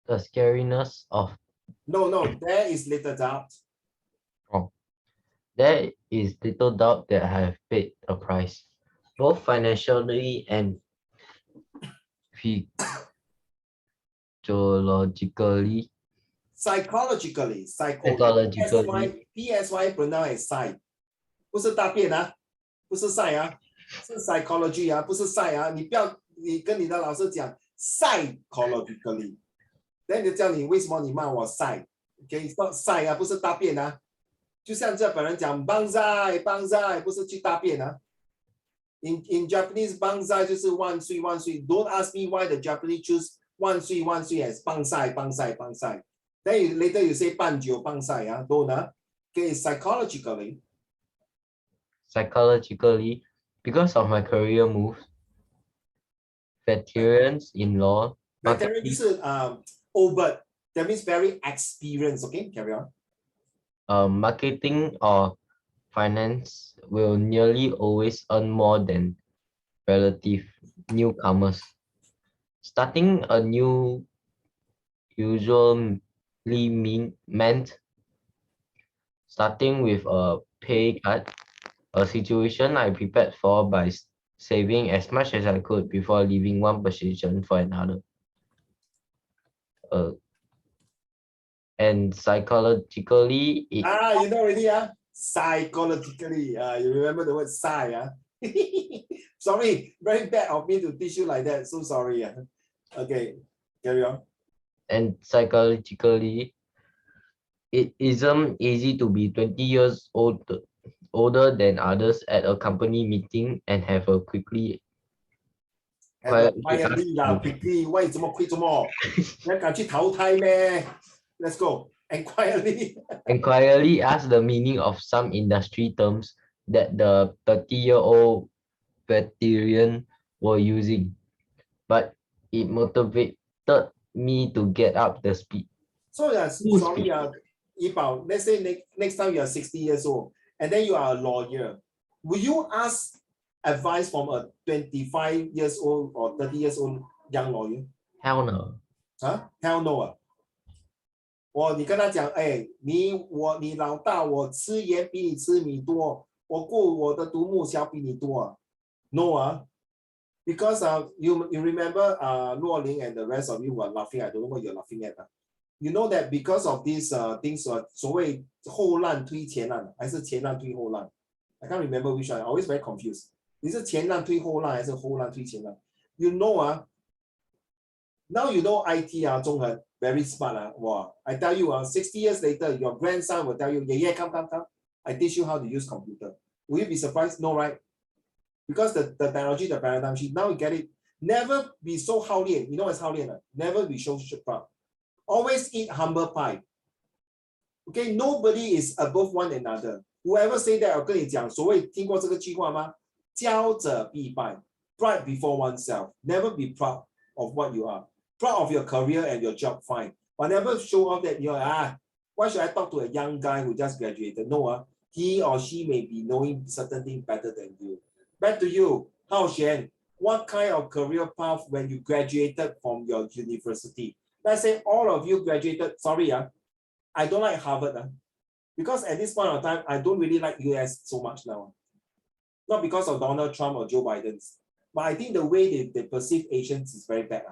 The scariness of No, there is little doubt. Oh, there is little doubt that I have paid a price, both financially and physiologically. Psychologically. PSY pronounced as psy. 不是大便啊，不是 psy 啊，是 psychology 啊，不是 psy 啊。你跟你的老师讲 psychologically。then 就叫你为什么你骂我 psy？ OK， not psy 啊，不是大便啊。就像日本人讲 banzai， 不是去大便啊。In Japanese, banzai 就是万岁万岁。Don't ask me why the Japanese choose 万岁万岁 as banzai. Then later you say 半酒 banzai 啊 ，don't 啊。Okay, psychologically. Psychologically, because of my career moves, veterans in law, Veteran 就是overt. That means very experienced. Okay, carry on. Marketing or finance will nearly always earn more than relative newcomers. Starting a new usually meant starting with a pay cut, a situation I prepared for by saving as much as I could before leaving one position for another. And psychologically, you know already, psychologically, you remember the word psy, Sorry, very bad of me to teach you like that. So sorry. Okay, carry on. And psychologically, it isn't easy to be 20 years older than others at a company meeting and have a quickly. Quietly, 为什么 quit 什么？你敢去淘汰咩？ Let's go. And quietly. And quietly ask the meaning of some industry terms that the 30-year-old veteran were using. But it motivated me to get up the speed. So sorry, Yibao, let's say next time you are 60 years old and then you are a lawyer. Will you ask advice from a 25 years old or 30 years old young lawyer? Hell no. Hell no. 你跟他讲，你老大，我吃盐比你吃米多，我顾我的独木桥比你多。No, because you remember Luo Ling and the rest of you were laughing. I don't know what you're laughing at. You know that because of these things, 所谓后浪推前浪，还是前浪推后浪？ I can't remember which one. I always very confused. 你是前浪推后浪，还是后浪推前浪 you know, now you know IT, Zhonghen, very smart. Wow. I tell you, 60 years later, your grandson will tell you, yeah, come. I teach you how to use computer. Will you be surprised? No, right? Because the technology, the paradigm shift, now you get it. Never be so haolian. You know what's haolian? Never be so proud. Always eat humble pie. Okay, nobody is above one another. Whoever say that, 我跟你讲，所谓听过这个句话吗？骄者必败 ，pride before oneself. Never be proud of what you are. Proud of your career and your job, fine. But never show off that you're why should I talk to a young guy who just graduated? No, he or she may be knowing certain things better than you. Back to you, Hao Xuan. What kind of career path when you graduated from your university? Let's say all of you graduated. Sorry, I don't like Harvard. Because at this point of time, I don't really like US so much now. Not because of Donald Trump or Joe Biden, but I think the way they perceive Asians is very bad.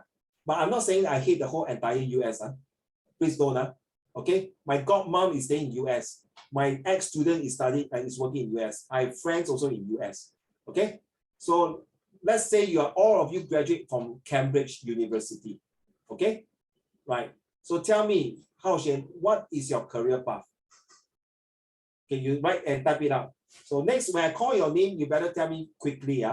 But I'm not saying I hate the whole entire US. Please don't. Okay, my godmom is staying in US. My ex-student is studying and is working in US. I have friends also in US. Okay, so let's say all of you graduate from Cambridge University. Okay, right. So tell me, Hao Xuan, what is your career path? Can you write and type it out? So next, when I call your name, you better tell me quickly.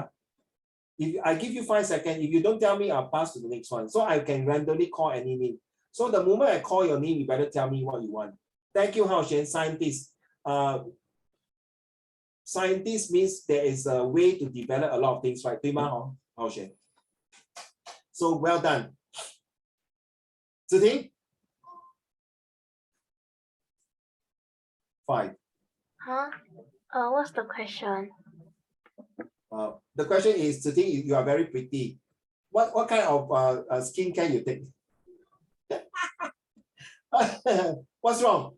If I give you 5 seconds, if you don't tell me, I'll pass to the next one. So I can randomly call any name. So the moment I call your name, you better tell me what you want. Thank you, Hao Xuan, scientist. Scientist means there is a way to develop a lot of things, right? 对吗, Hao Xuan? So well done. Ziting? 5. What's the question? The question is, Ziting, you are very pretty. What kind of skincare you take? What's wrong?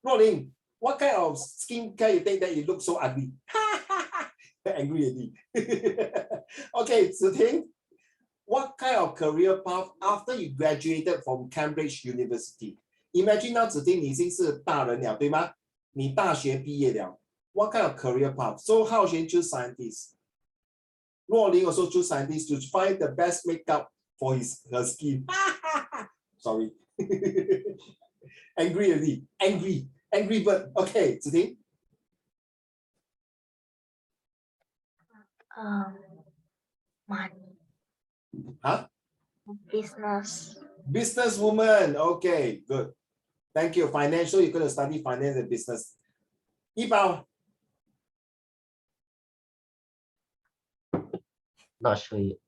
Rolling, what kind of skincare you take that you look so ugly? Angry already. Okay, Ziting, what kind of career path after you graduated from Cambridge University? Imagine now, Ziting, 你已经是大人了，对吗？你大学毕业了。What kind of career path? So Hao Xuan choose scientist. Luo Ling also choose scientist to find the best makeup for her skin. Sorry. Angry already. Angry bird. Okay, Ziting. Money. Business. Businesswoman. Okay, good. Thank you. Financial, you're going to study finance and business. Yibao. Not sure yet.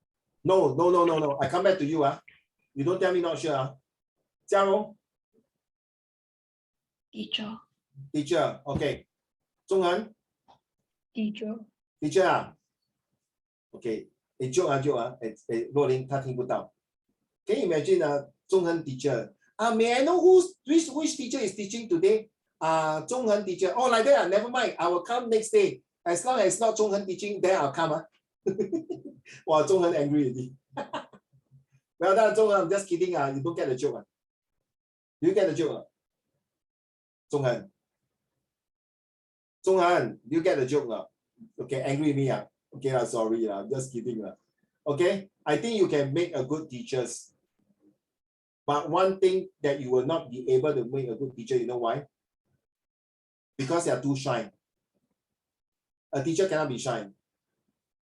No. I come back to you. You don't tell me not sure. Jiarong. Teacher. Okay. Zhonghen. Teacher. Okay. Joke. Luo Ling 他听不到. Can you imagine Zhonghen teacher? May I know which teacher is teaching today? Zhonghen teacher. Oh, like that. Never mind. I will come next day. As long as it's not Zhonghen teaching, then I'll come. Wow, Zhonghen angry already. Well done, Zhonghen. I'm just kidding. You don't get the joke. Do you get the joke? Zhonghen, do you get the joke? Okay, angry with me. Okay, sorry. I'm just kidding. Okay, I think you can make a good teacher. But one thing that you will not be able to make a good teacher, you know why? Because they are too shy. A teacher cannot be shy.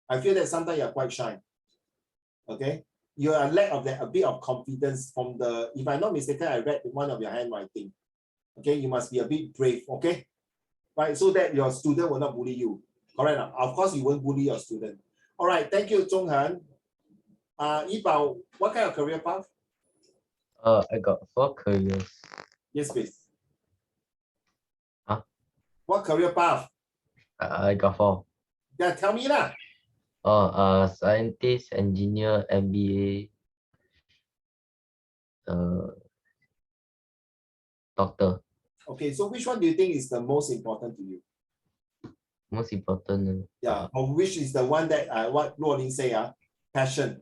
I feel that sometimes you are quite shy. Okay? You are lack of that, a bit of confidence from the, if I'm not mistaken, I read one of your handwriting. Okay, you must be a bit brave, okay? Right, so that your student will not bully you. Correct? Of course, you won't bully your student. All right, thank you, Zhonghen. Yibao, what kind of career path? I got 4 careers. Yes, please. Huh? What career path? I got 4. Yeah, tell me lah. Scientist, engineer, MBA, doctor. Okay, so which one do you think is the most important to you? Most important. Yeah, or which is the one that what Luo Ling say, passion?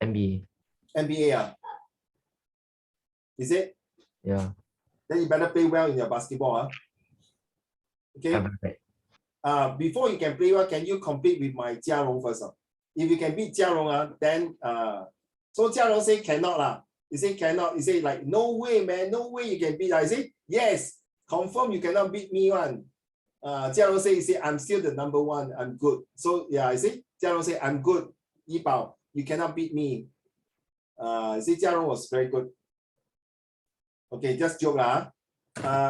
MBA. MBA. Is it? Yeah. Then you better play well in your basketball. Okay. Okay. Before you can play well, can you compete with my Jiarong first? If you can beat Jiarong, then so Jiarong say cannot lah. He say cannot. He say like no way, man, no way you can beat. I say yes, confirm you cannot beat me one. Jiarong say, he say I'm still the number one. I'm good. So yeah, I say Jiarong say I'm good. Yibao, you cannot beat me. I say Jiarong was very good. Okay, just joke lah.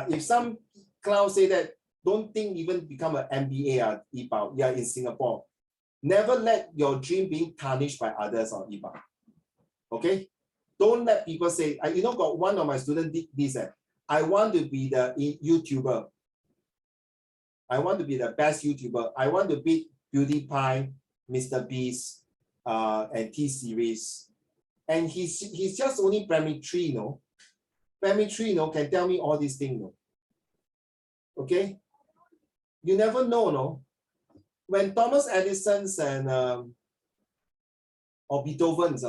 If some clown say that, don't think even become an MBA. Yibao, yeah, in Singapore. Never let your dream being tarnished by others or Yibao. Okay, don't let people say, you know, got one of my students did this. I want to be the YouTuber. I want to be the best YouTuber. I want to beat PewDiePie, Mr. Beast, and T-Series. And he's just only primary 3, no? Primary 3, no, can tell me all these things, no? Okay? You never know, no? When Thomas Edison's and or Beethoven's,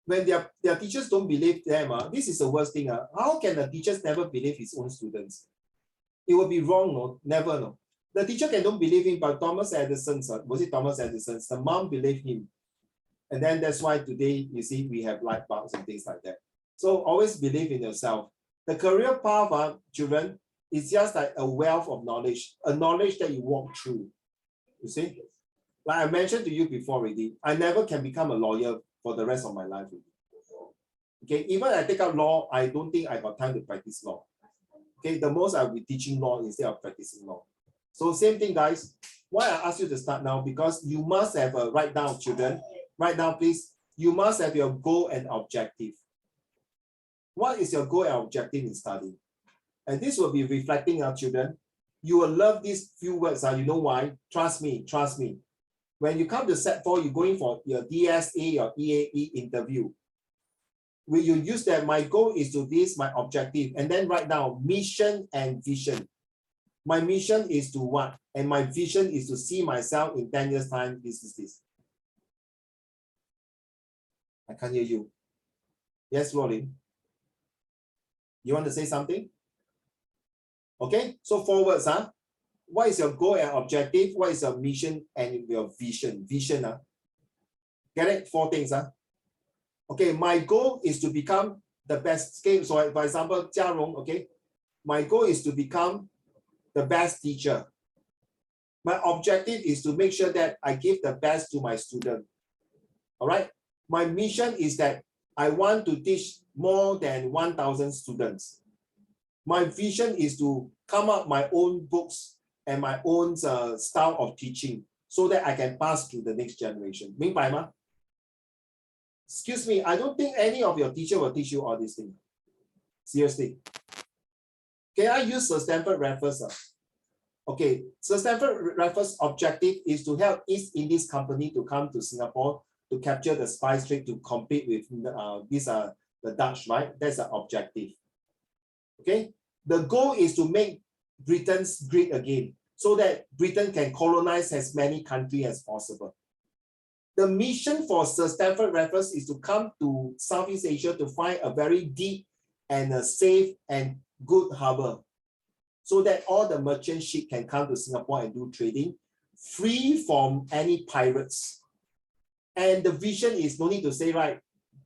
when their teachers don't believe them, this is the worst thing. How can the teachers never believe his own students? It will be wrong, no? Never, no. The teacher can don't believe him, but Thomas Edison's, was it Thomas Edison's? The mom believed him. And then that's why today, you see, we have light bulbs and things like that. So always believe in yourself. The career path, children, is just like a wealth of knowledge, a knowledge that you walk through. You see? Like I mentioned to you before already, I never can become a lawyer for the rest of my life. Okay, even I take up law, I don't think I got time to practice law. Okay, the most I'll be teaching law instead of practicing law. So same thing, guys. Why I ask you to start now? Because you must have a write down, children. Write down, please. You must have your goal and objective. What is your goal and objective in studying? And this will be reflecting our children. You will love these few words. You know why? Trust me, trust me. When you come to set 4, you're going for your DSA or EAE interview. Will you use that? My goal is to this, my objective, and then write down mission and vision. My mission is to what? And my vision is to see myself in 10 years' time. This is this. I can't hear you. Yes, Rolling. You want to say something? Okay, so 4 words. What is your goal and objective? What is your mission and your vision? Vision. Get it? 4 things. Okay, my goal is to become the best. Okay, so for example, Jiarong, okay, my goal is to become the best teacher. My objective is to make sure that I give the best to my student. All right, my mission is that I want to teach more than 1,000 students. My vision is to come up my own books and my own style of teaching so that I can pass to the next generation. 明白吗? Excuse me, I don't think any of your teacher will teach you all these things. Seriously. Can I use Sir Stamford Raffles? Okay, Sir Stamford Raffles' objective is to help East Indies Company to come to Singapore to capture the spice trade to compete with the Dutch, right? That's the objective. Okay, the goal is to make Britain great again so that Britain can colonize as many countries as possible. The mission for Sir Stamford Raffles is to come to Southeast Asia to find a very deep and a safe and good harbor so that all the merchant ship can come to Singapore and do trading free from any pirates. And the vision is, no need to say, right,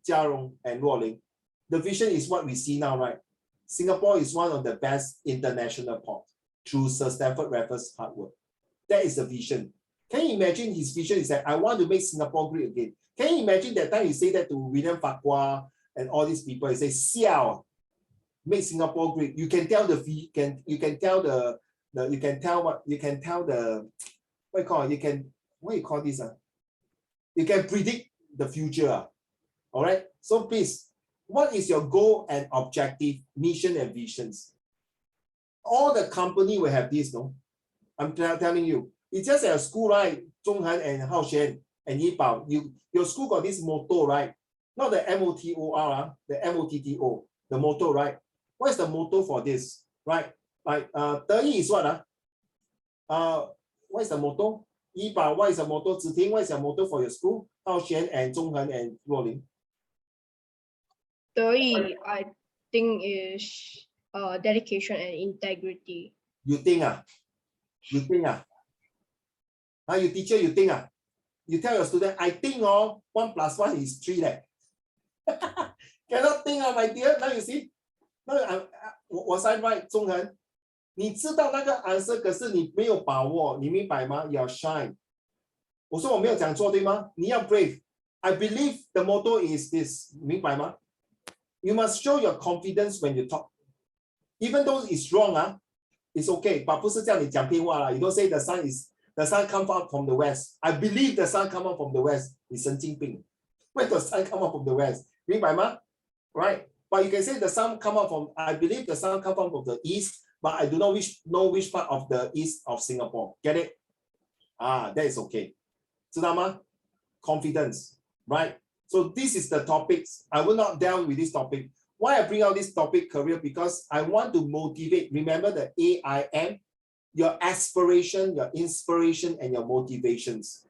Jiarong and Ruoling, the vision is what we see now, right? Singapore is one of the best international ports through Sir Stamford Raffles' hard work. That is the vision. Can you imagine his vision is that I want to make Singapore great again? Can you imagine that time he say that to William Farquhar and all these people? He say, "Xiao, make Singapore great." You can tell what you can predict the future. All right. So please, what is your goal and objective, mission and visions? All the company will have this, no? I'm telling you. It's just at a school, right? Zhonghan and Haoshen and Yibao. Your school got this motto, right? Not the MOTOR, the MOTTO, the motto, right? What is the motto for this, right? Like, 得意 is what? What is the motto? Yibao, what is the motto? Ziting, what is your motto for your school? Haoshen and Zhonghan and Ruoling. 得意, I think is dedication and integrity. You think? You think? You teacher, you think? You tell your student, I think 1 + 1 is 3 leh. Cannot think my dear. Now you see, was I right, 中恒？你知道那个 answer， 可是你没有把握，你明白吗？ You're shy。我说我没有讲错，对吗？你要 brave。I believe the motto is this， 明白吗？ You must show your confidence when you talk. Even though it's wrong, it's okay. But 不是叫你讲骗话啦。You don't say the sun come out from the west. I believe the sun come out from the west. 你神经病。When the sun come out from the west? 明白吗？ Right? But you can say the sun come out from, I believe the sun come out from the east, but I do not know which part of the east of Singapore. Get it? That is okay. 知道吗？ Confidence, right? So this is the topics. I will not delve with this topic. Why I bring out this topic, career? Because I want to motivate. Remember the AIM, your aspiration, your inspiration, and your motivations,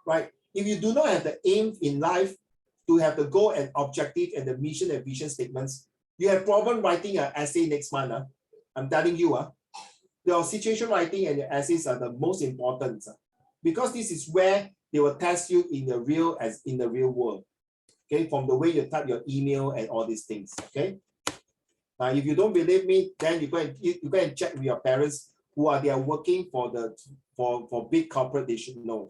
right? If you do not have the aim in life to have the goal and objective and the mission and vision statements, you have problem writing an essay next month. I'm telling you, your situation writing and your essays are the most important, because this is where they will test you in the real world. Okay, from the way you type your email and all these things. Okay. Now, if you don't believe me, then you go and check with your parents who are working for big corporate. They should know.